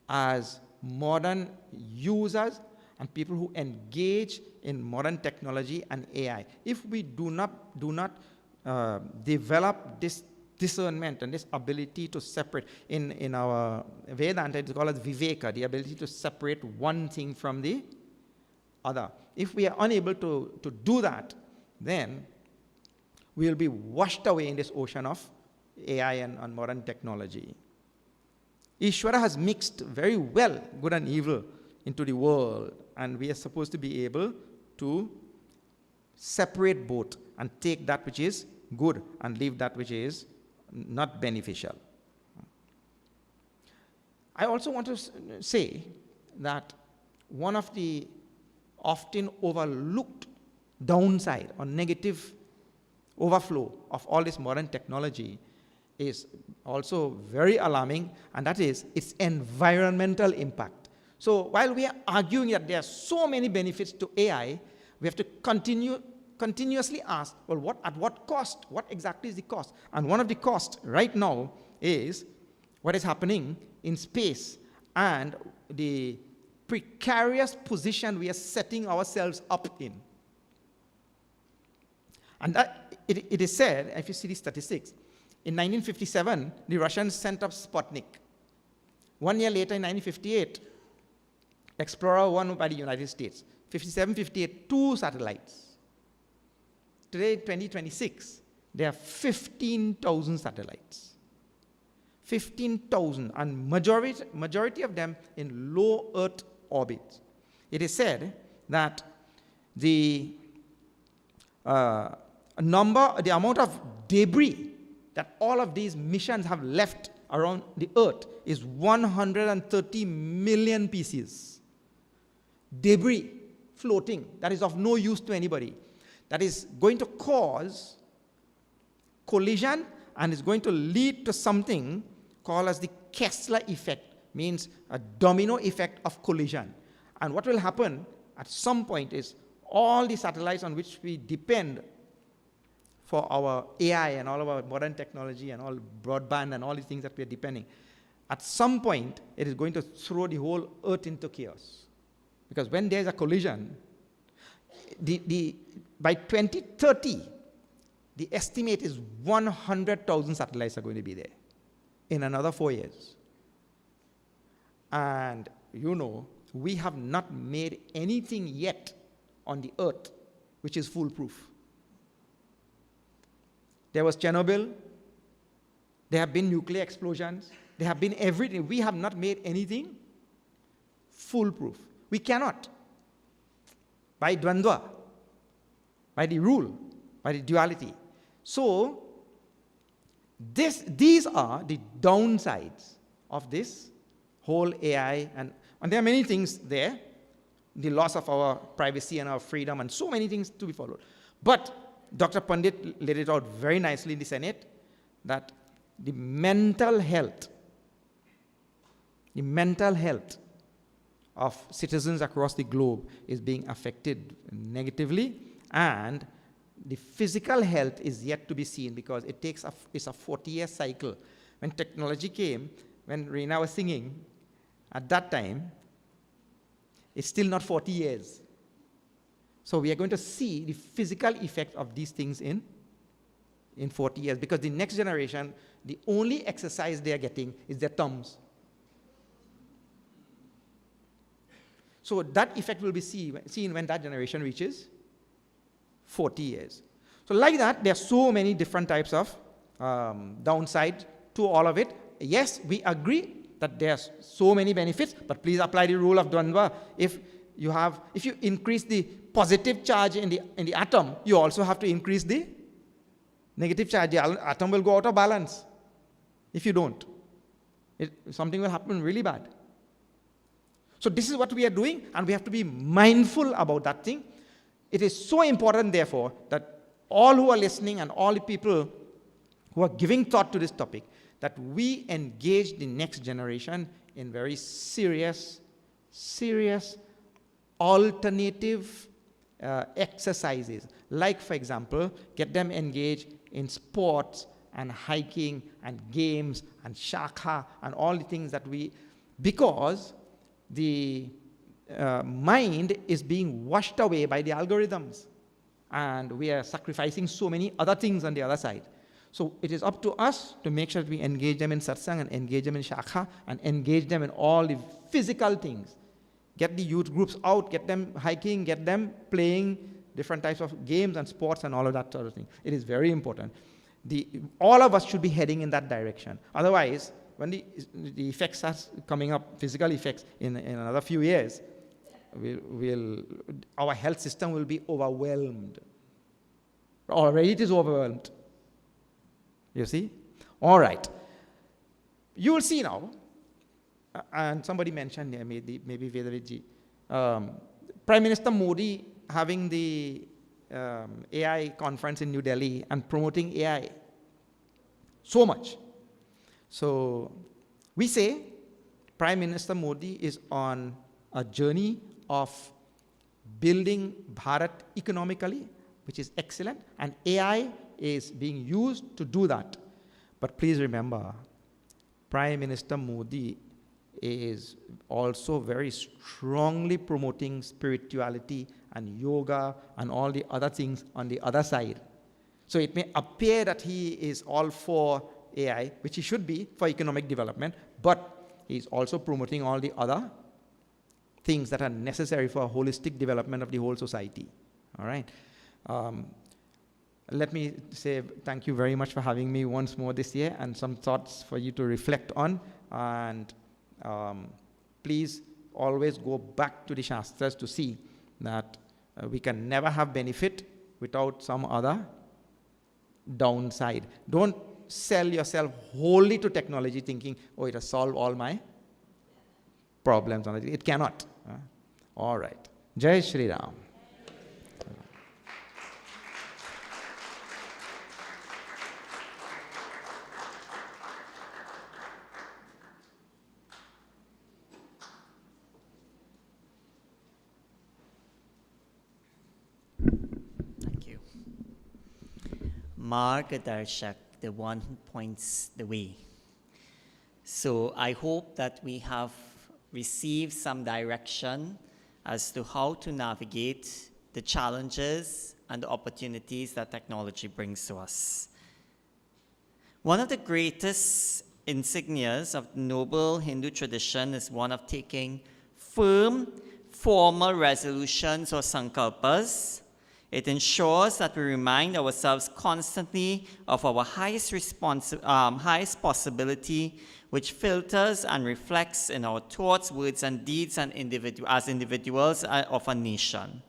as modern users and people who engage in modern technology and AI. If we do not develop this discernment and this ability to separate, in our Vedanta it's called as Viveka, the ability to separate one thing from the other. If we are unable to do that, then we will be washed away in this ocean of AI and modern technology. Ishvara has mixed very well good and evil into the world, and we are supposed to be able to separate both and take that which is good and leave that which is not beneficial. I also want to say that one of the often overlooked downside or negative overflow of all this modern technology is also very alarming, and that is its environmental impact. So while we are arguing that there are so many benefits to AI, we have to continuously ask, well, at what cost? What exactly is the cost? And one of the costs right now is what is happening in space and the precarious position we are setting ourselves up in. And that, it is said, if you see the statistics, in 1957, the Russians sent up Sputnik. 1 year later, in 1958, Explorer 1 by the United States. 57, 58, 2 satellites. Today, 2026, there are 15,000 satellites. 15,000, and majority of them in low Earth orbit. It is said that the amount of debris that all of these missions have left around the Earth is 130 million pieces. Debris floating that is of no use to anybody, that is going to cause collision and is going to lead to something called as the Kessler effect, means a domino effect of collision. And what will happen at some point is all the satellites on which we depend for our AI and all of our modern technology and all broadband and all these things that we are depending, at some point it is going to throw the whole Earth into chaos. Because when there is a collision, by 2030, the estimate is 100,000 satellites are going to be there in another 4 years. And you know, we have not made anything yet on the Earth which is foolproof. There was Chernobyl, there have been nuclear explosions, there have been everything. We have not made anything foolproof. We cannot. By dvandva, by the rule, by the duality. So, these are the downsides of this whole AI, and there are many things there, the loss of our privacy and our freedom, and so many things to be followed. But Dr. Pandit laid it out very nicely in the Senate that the mental health of citizens across the globe is being affected negatively, and the physical health is yet to be seen because it's a 40-year cycle. When technology came, when Reena was singing, at that time, it's still not 40 years. So we are going to see the physical effect of these things in 40 years, because the next generation, the only exercise they are getting is their thumbs. So that effect will be seen when that generation reaches 40 years. So like that, there are so many different types of downside to all of it. Yes, we agree that there's so many benefits, but please apply the rule of Dvandva. If you increase the positive charge in the atom, you also have to increase the negative charge. The atom will go out of balance if you don't. Something will happen really bad. So this is what we are doing, and we have to be mindful about that thing. It is so important, therefore, that all who are listening and all the people who are giving thought to this topic, that we engage the next generation in very serious alternative exercises. Like, for example, get them engaged in sports and hiking and games and shakha and all the things that because the mind is being washed away by the algorithms, and we are sacrificing so many other things on the other side. So it is up to us to make sure that we engage them in satsang and engage them in shakha and engage them in all the physical things. Get the youth groups out, get them hiking, get them playing different types of games and sports and all of that sort of thing. It is very important. All of us should be heading in that direction. Otherwise, when the effects are coming up, physical effects in another few years, our health system will be overwhelmed. Already it is overwhelmed. You see? All right. You will see now, and somebody mentioned here, maybe Vedavidji, Prime Minister Modi having the AI conference in New Delhi and promoting AI so much. So we say Prime Minister Modi is on a journey of building Bharat economically, which is excellent, and AI is being used to do that. But please remember, Prime Minister Modi is also very strongly promoting spirituality and yoga and all the other things on the other side. So it may appear that he is all for AI, which he should be for economic development, but he's also promoting all the other things that are necessary for a holistic development of the whole society. All right. Let me say thank you very much for having me once more this year, and some thoughts for you to reflect on. And please always go back to the Shastras to see that we can never have benefit without some other downside. Don't sell yourself wholly to technology thinking, oh, it has solved all my problems. It cannot. All right. Jai Shri Ram. Margadarshak, the one who points the way. So I hope that we have received some direction as to how to navigate the challenges and the opportunities that technology brings to us. One of the greatest insignias of the noble Hindu tradition is one of taking firm, formal resolutions or sankalpas. It ensures that we remind ourselves constantly of our highest possibility, which filters and reflects in our thoughts, words, and deeds and as individuals of a nation.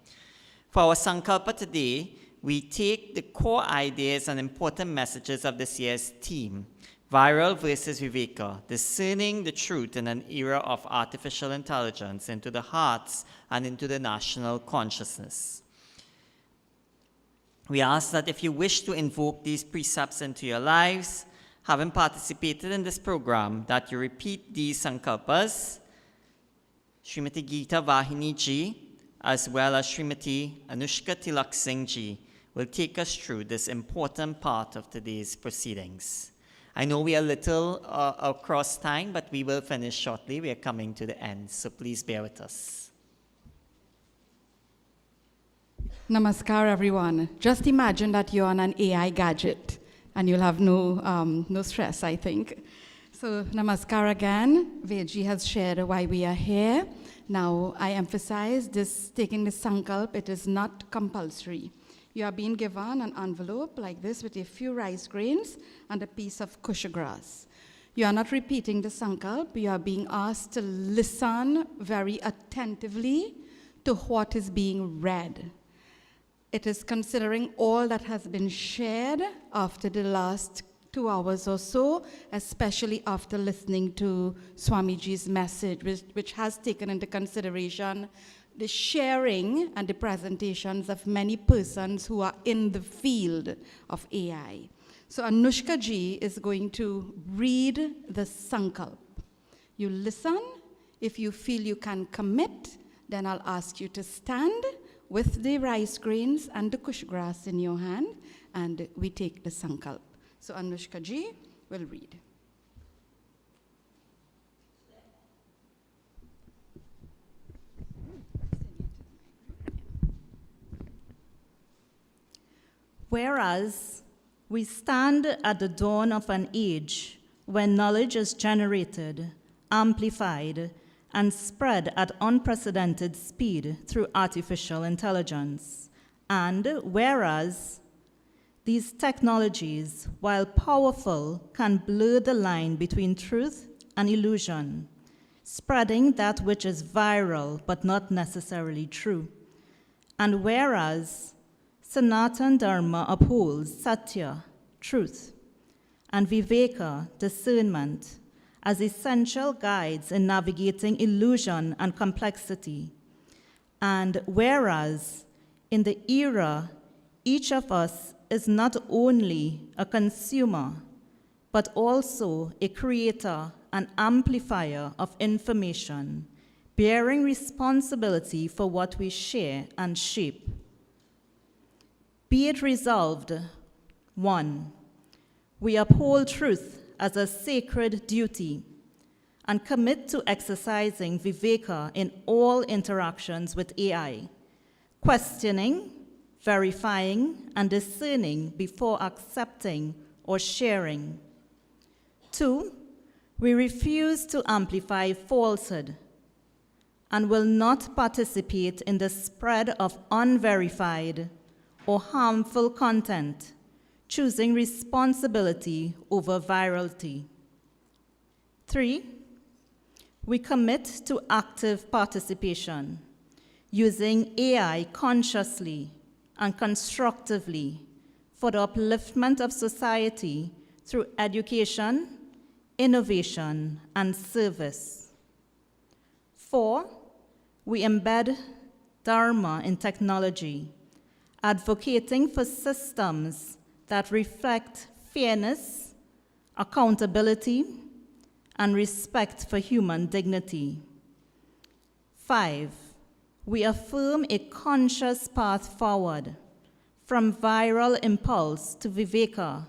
For our Sankalpa today, we take the core ideas and important messages of this year's theme, Viral versus Viveka, discerning the truth in an era of artificial intelligence into the hearts and into the national consciousness. We ask that if you wish to invoke these precepts into your lives, having participated in this program, that you repeat these sankalpas. Srimati Geeta Vahini ji, as well as Srimati Anushka Tilak Singh ji, will take us through this important part of today's proceedings. I know we are a little across time, but we will finish shortly. We are coming to the end, so please bear with us. Namaskar, everyone. Just imagine that you're on an AI gadget and you'll have no stress, I think. So, Namaskar again. Veji has shared why we are here. Now, I emphasize this, taking the sankalp, it is not compulsory. You are being given an envelope like this with a few rice grains and a piece of kusha grass. You are not repeating the sankalp. You are being asked to listen very attentively to what is being read. It is considering all that has been shared after the last 2 hours or so, especially after listening to Swamiji's message, which has taken into consideration the sharing and the presentations of many persons who are in the field of AI. So Anushka ji is going to read the sankalp. You listen. If you feel you can commit, then I'll ask you to stand with the rice grains and the kush grass in your hand, and we take the sankalp. So Anushka ji will read. Whereas we stand at the dawn of an age when knowledge is generated, amplified, and spread at unprecedented speed through artificial intelligence. And whereas these technologies, while powerful, can blur the line between truth and illusion, spreading that which is viral but not necessarily true. And whereas Sanatan Dharma upholds Satya, truth, and Viveka, discernment, as essential guides in navigating illusion and complexity. And whereas in the era, each of us is not only a consumer, but also a creator and amplifier of information, bearing responsibility for what we share and shape. Be it resolved, 1, we uphold truth as a sacred duty, and commit to exercising Viveka in all interactions with AI, questioning, verifying, and discerning before accepting or sharing. 2, we refuse to amplify falsehood and will not participate in the spread of unverified or harmful content, choosing responsibility over virality. 3, we commit to active participation, using AI consciously and constructively for the upliftment of society through education, innovation, and service. 4, we embed Dharma in technology, advocating for systems that reflect fairness, accountability, and respect for human dignity. 5, we affirm a conscious path forward, from viral impulse to Viveka,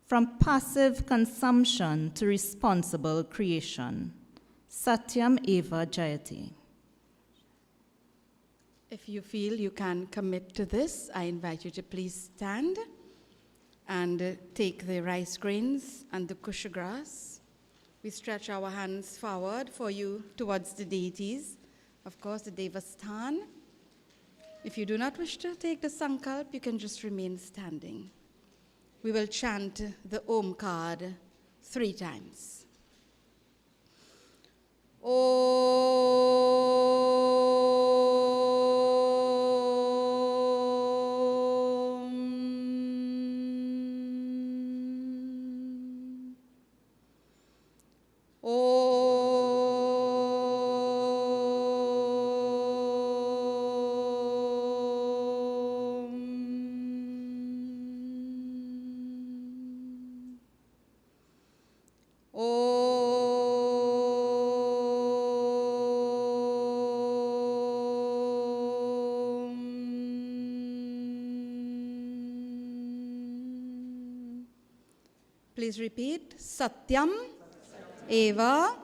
from passive consumption to responsible creation. Satyam Eva Jayati. If you feel you can commit to this, I invite you to please stand and take the rice grains and the kusha grass. We stretch our hands forward for you towards the deities. Of course, the Devasthan. If you do not wish to take the sankalp, you can just remain standing. We will chant the Om card 3 times. Please repeat. Satyam Eva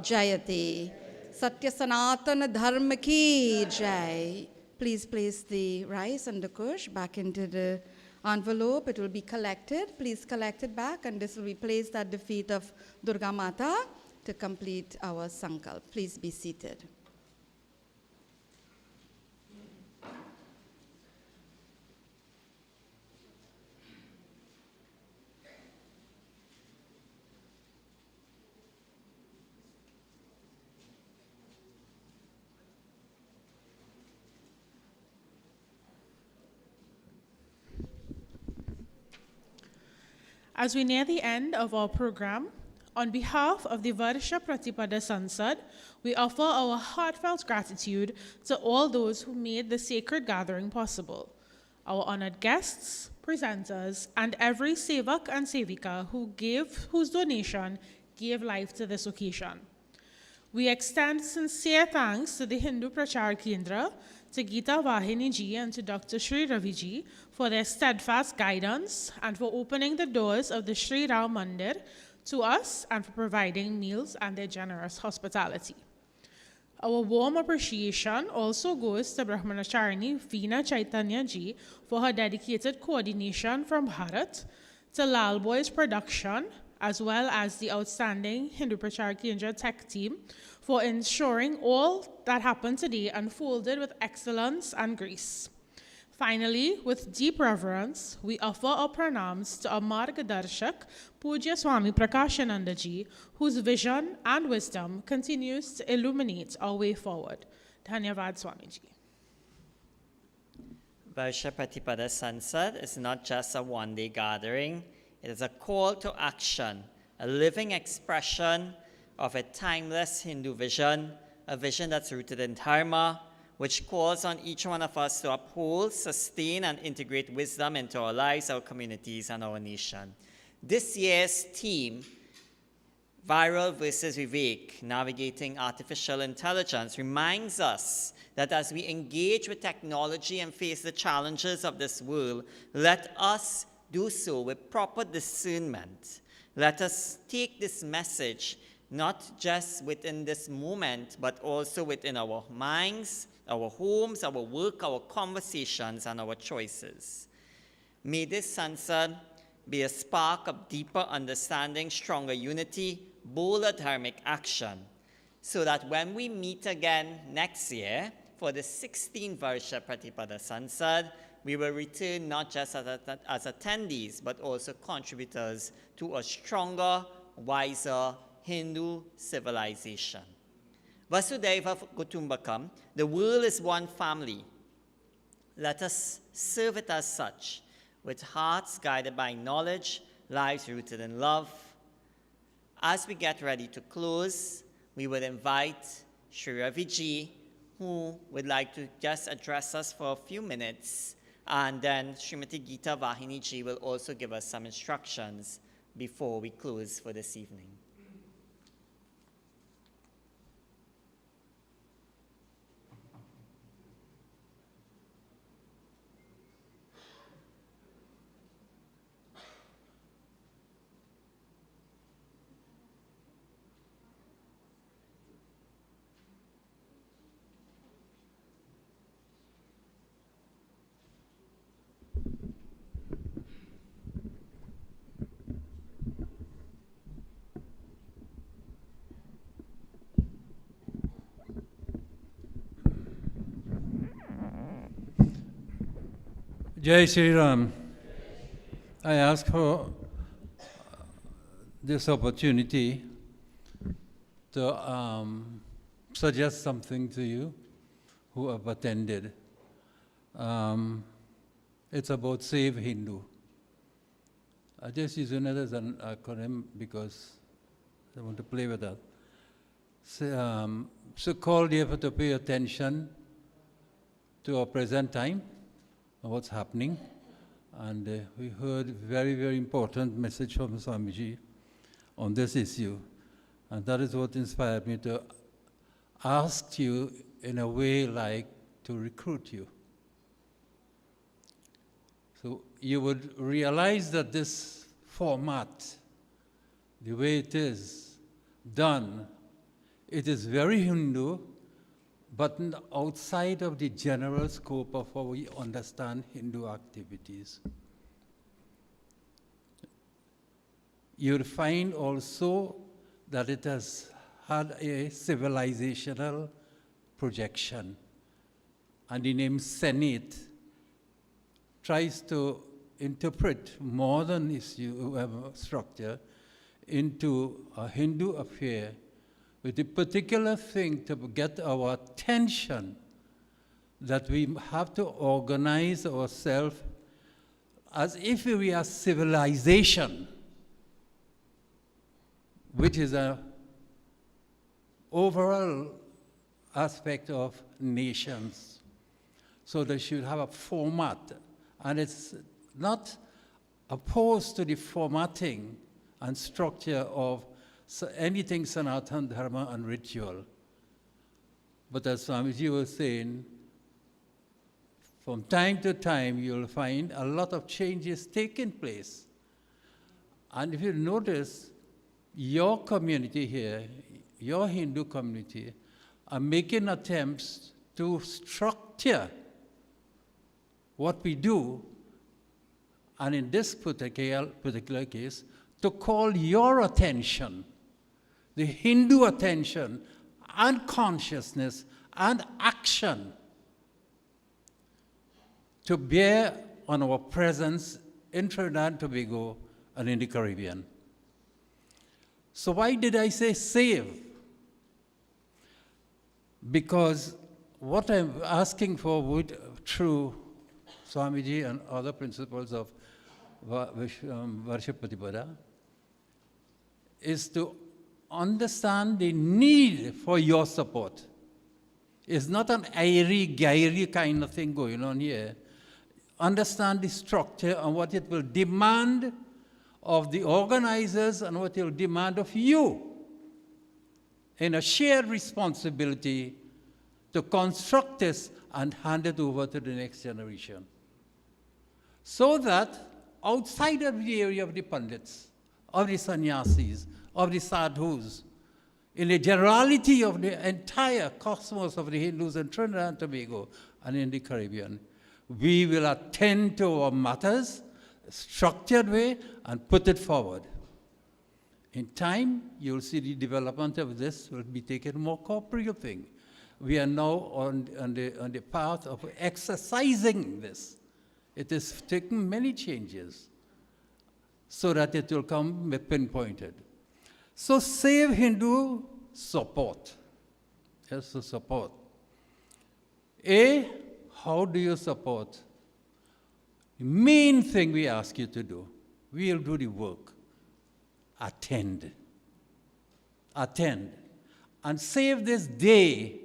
Jayate. Satya Sanatana Dharma ki Jai. Please place the rice and the kush back into the envelope. It will be collected. Please collect it back, and this will be placed at the feet of Durga Mata to complete our sankalp. Please be seated. As we near the end of our program, on behalf of the Varsha Pratipada Sansad, we offer our heartfelt gratitude to all those who made the sacred gathering possible, our honored guests, presenters, and every sevak and sevika whose donation gave life to this occasion. We extend sincere thanks to the Hindu Prachar Kendra, to Geeta Vahini ji and to Dr. Sri Ravi ji for their steadfast guidance and for opening the doors of the Sri Ram Mandir to us and for providing meals and their generous hospitality. Our warm appreciation also goes to Brahmanacharini Veena Chaitanya ji for her dedicated coordination from Bharat, to Lal Boy's production, as well as the outstanding Hindu Prachar Kendra tech team for ensuring all that happened today unfolded with excellence and grace. Finally, with deep reverence, we offer our pranams to our Margadarshak, Pujya Swami Prakashananda ji, whose vision and wisdom continues to illuminate our way forward. Dhanyavad Swamiji. Varsha Pratipada Sansad is not just a one-day gathering. It is a call to action, a living expression of a timeless Hindu vision, a vision that's rooted in Dharma, which calls on each one of us to uphold, sustain, and integrate wisdom into our lives, our communities, and our nation. This year's theme, Viral versus Vivek, Navigating Artificial Intelligence, reminds us that as we engage with technology and face the challenges of this world, let us do so with proper discernment. Let us take this message not just within this moment, but also within our minds, our homes, our work, our conversations, and our choices. May this Sansad be a spark of deeper understanding, stronger unity, bolder dharmic action, so that when we meet again next year for the 16th Varsha Pratipada Sansad, we will return not just as attendees, but also contributors to a stronger, wiser Hindu civilization. Vasudhaiva Kutumbakam, the world is one family. Let us serve it as such, with hearts guided by knowledge, lives rooted in love. As we get ready to close, we would invite Sri Ravi Ji, who would like to just address us for a few minutes, and then Srimati Geeta Vahini Ji will also give us some instructions before we close for this evening. Jai Sri Ram. I ask for this opportunity to suggest something to you who have attended. It's about Save Hindu. I just use it as an acronym because I want to play with that. So called here to pay attention to our present time, what's happening. And we heard a very, very important message from Swamiji on this issue. And that is what inspired me to ask you in a way like to recruit you. So you would realize that this format, the way it is done, it is very Hindu, but outside of the general scope of how we understand Hindu activities. You'll find also that it has had a civilizational projection. And the name Senate tries to interpret modern issue structure into a Hindu affair with a particular thing to get our attention that we have to organize ourselves as if we are civilization, which is an overall aspect of nations. So they should have a format, and it's not opposed to the formatting and structure of anything Sanatana Dharma and ritual. But as Swamiji was saying, from time to time you'll find a lot of changes taking place. And if you notice, your community here, your Hindu community, are making attempts to structure what we do, and in this particular case, to call your attention, the Hindu attention and consciousness and action to bear on our presence in Trinidad and Tobago and in the Caribbean. So why did I say save? Because what I'm asking for would, through Swamiji and other principles of Varsha Pratipada, is to understand the need for your support. It's not an airy-gairy kind of thing going on here. Understand the structure and what it will demand of the organizers and what it will demand of you in a shared responsibility to construct this and hand it over to the next generation. So that outside of the area of the Pandits, of the sannyasis, of the sadhus, in the generality of the entire cosmos of the Hindus in Trinidad and Tobago and in the Caribbean. We will attend to our matters, structured way, and put it forward. In time, you'll see the development of this will be taken more corporeal thing. We are now on the path of exercising this. It is taking many changes so that it will come pinpointed. So Save Hindu support. Yes, so support. A, how do you support? The main thing we ask you to do, we'll do the work. Attend. Attend. And save this day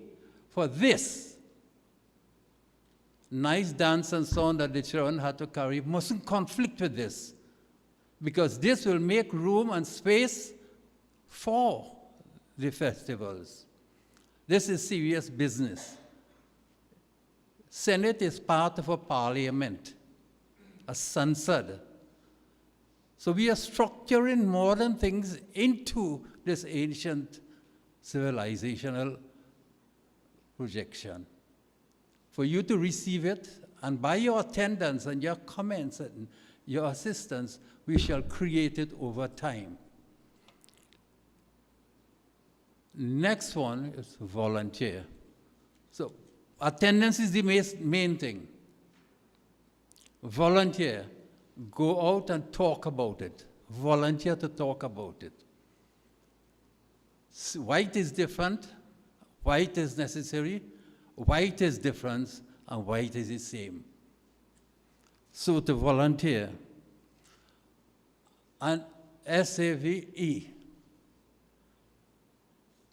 for this. Nice dance and song that the children had to carry mustn't conflict with this, because this will make room and space for the festivals. This is serious business. Senate is part of a parliament, a Sansad. So we are structuring modern things into this ancient civilizational projection. For you to receive it, and by your attendance and your comments and your assistance, we shall create it over time. Next one is volunteer. So attendance is the main thing. Volunteer. Go out and talk about it. Volunteer to talk about it. White is different. White is necessary. White is different. And white is the same. So to volunteer. And SAVE.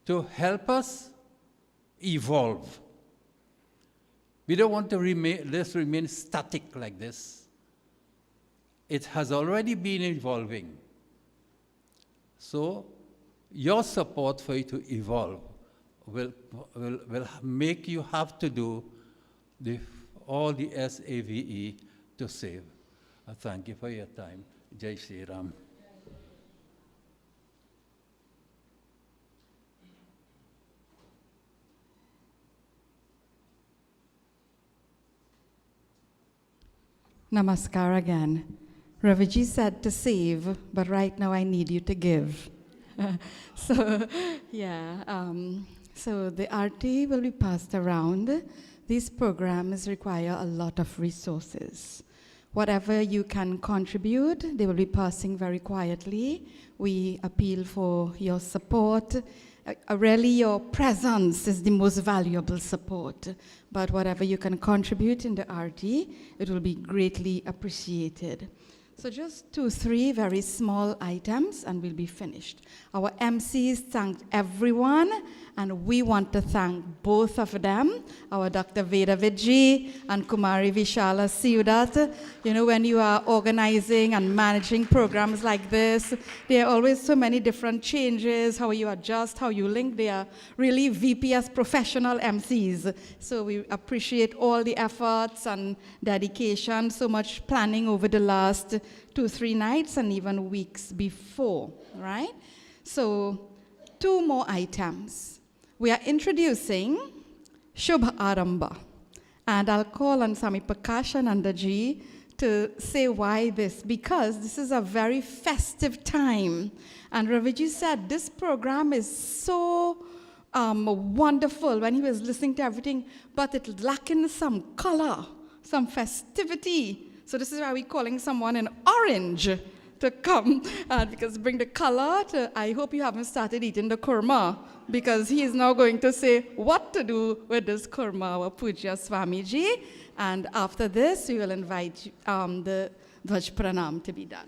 To help us evolve. We don't want to remain static like this. It has already been evolving. So your support for it to evolve will make you have to do all the SAVE to save. I thank you for your time. Jai Shri Ram. Namaskar again. Raviji said to save, but right now I need you to give. So, yeah. So the RT will be passed around. These programs require a lot of resources. Whatever you can contribute, they will be passing very quietly. We appeal for your support. Really, your presence is the most valuable support. But whatever you can contribute in the RT, it will be greatly appreciated. So just 2-3 very small items and we'll be finished. Our MCs thanked everyone, and we want to thank both of them, our Dr. Veda Vijay and Kumari Vishala Siudat. You know, when you are organizing and managing programs like this, there are always so many different changes, how you adjust, how you link. They are really VPS professional MCs. So we appreciate all the efforts and dedication, so much planning over the last 2-3 nights and even weeks before, right? So 2 more items. We are introducing Shubha Aramba, and I'll call on Swami Prakashananda ji to say why this, because this is a very festive time. And Raviji said this program is so wonderful when he was listening to everything, but it's lacking some color, some festivity. So this is why we're calling someone in orange to come, because bring the color to, I hope you haven't started eating the kurma, because he is now going to say what to do with this kurma, our Pujya Swamiji. And after this, we will invite the Dvaj Pranam to be done.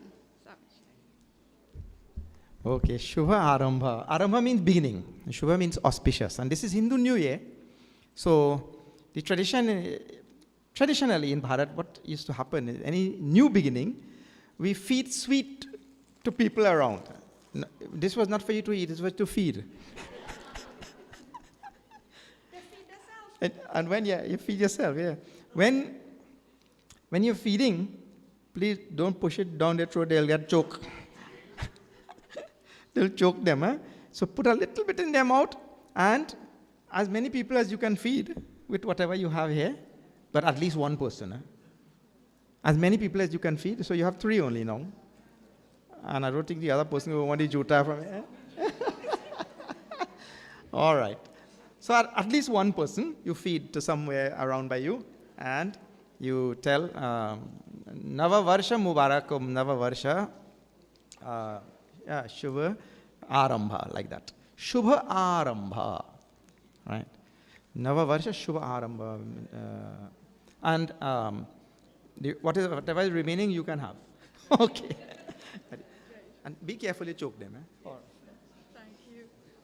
Okay, Shubha Arambha. Arambha means beginning. Shubha means auspicious. And this is Hindu New Year. So the traditionally in Bharat, what used to happen is any new beginning, we feed sweet to people around. No, this was not for you to eat, this was to feed. and when you feed yourself, yeah. When you're feeding, please don't push it down their throat, they'll get choked. They'll choke them, huh? So put a little bit in their them out, and as many people as you can feed with whatever you have here, but at least one person. As many people as you can feed, so you have 3 only now. And I don't think the other person will want the juta from here. All right. So at least one person you feed to somewhere around by you, and you tell, Nava Varsha Mubarakum, Nava Varsha, Shubha Arambha, like that. Shubha Arambha, right? Nava Varsha Shubha Arambha. And whatever is remaining, you can have. Okay. And be careful you choke them. Thank you.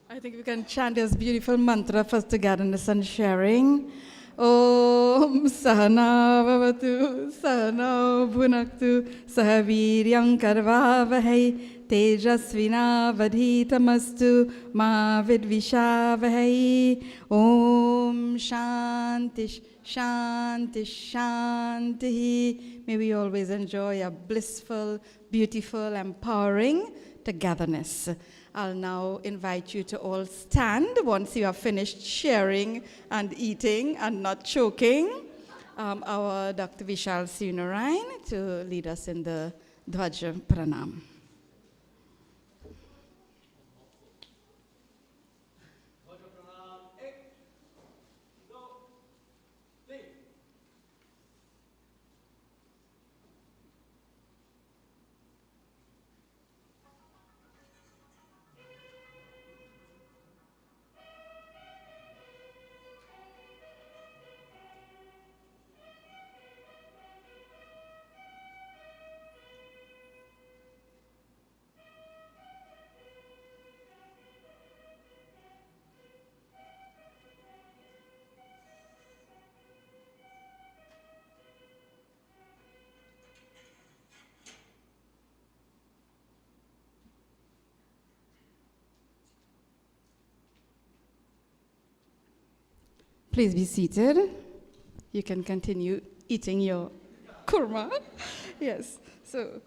I think we can chant this beautiful mantra for togetherness and sharing. Om Sahana Vavatu Sahana Bhunaktu Sahaviryam Karvavahai Tejasvina Vadhitamastu Ma Vidvishavahai. Om Shanti Shanti Shanti. May we always enjoy a blissful, beautiful, empowering togetherness. I'll now invite you to all stand once you have finished sharing and eating and not choking. Our Dr. Vishal Sunarayan to lead us in the Dvaja Pranam. Please be seated. You can continue eating your kurma. Yes. So,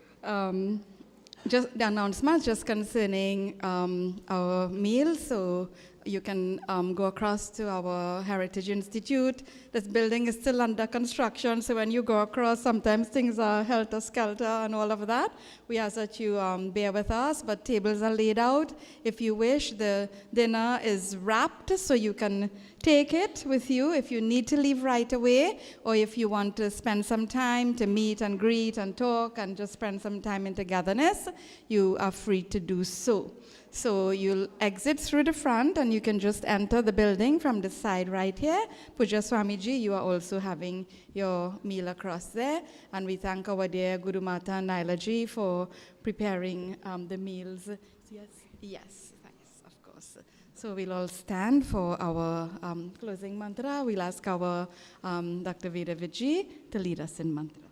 just the announcements just concerning our meal. So you can go across to our Heritage Institute. This building is still under construction, so when you go across, sometimes things are helter-skelter and all of that. We ask that you bear with us, but tables are laid out. If you wish, the dinner is wrapped, so you can take it with you if you need to leave right away, or if you want to spend some time to meet and greet and talk and just spend some time in togetherness, you are free to do so. So you'll exit through the front and you can just enter the building from the side right here. Pujya Swamiji, you are also having your meal across there. And we thank our dear Guru Mata Naila Ji for preparing the meals. Yes, thanks, of course. So we'll all stand for our closing mantra. We'll ask our Dr. Veda Vijay to lead us in mantra.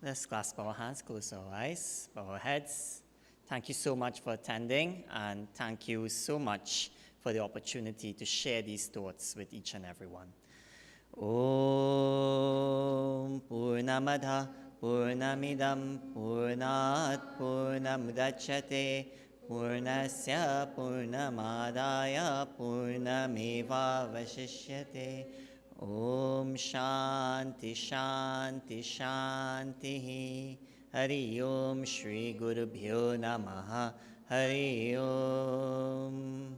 Let's clasp our hands, close our eyes, bow our heads. Thank you so much for attending, and thank you so much for the opportunity to share these thoughts with each and every one. Om Purnamadha Purnamidam Purnat Purnamudachyate Purnasya Purnamadaya Purnameva Vashishyate. Om Shanti Shanti Shanti. Hari Om Shri Guru Bhyo Namaha. Hari Om.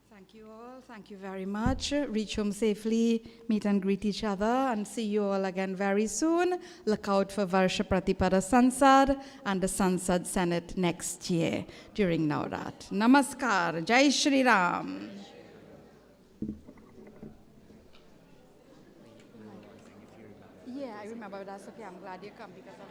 Thank you all. Thank you very much. Reach home safely, meet and greet each other, and see you all again very soon. Look out for Varsha Pratipada Sansad and the Sansad Senate next year during Navrat. Namaskar. Jai Shri Ram. Yeah, I remember that's okay. I'm glad you come because of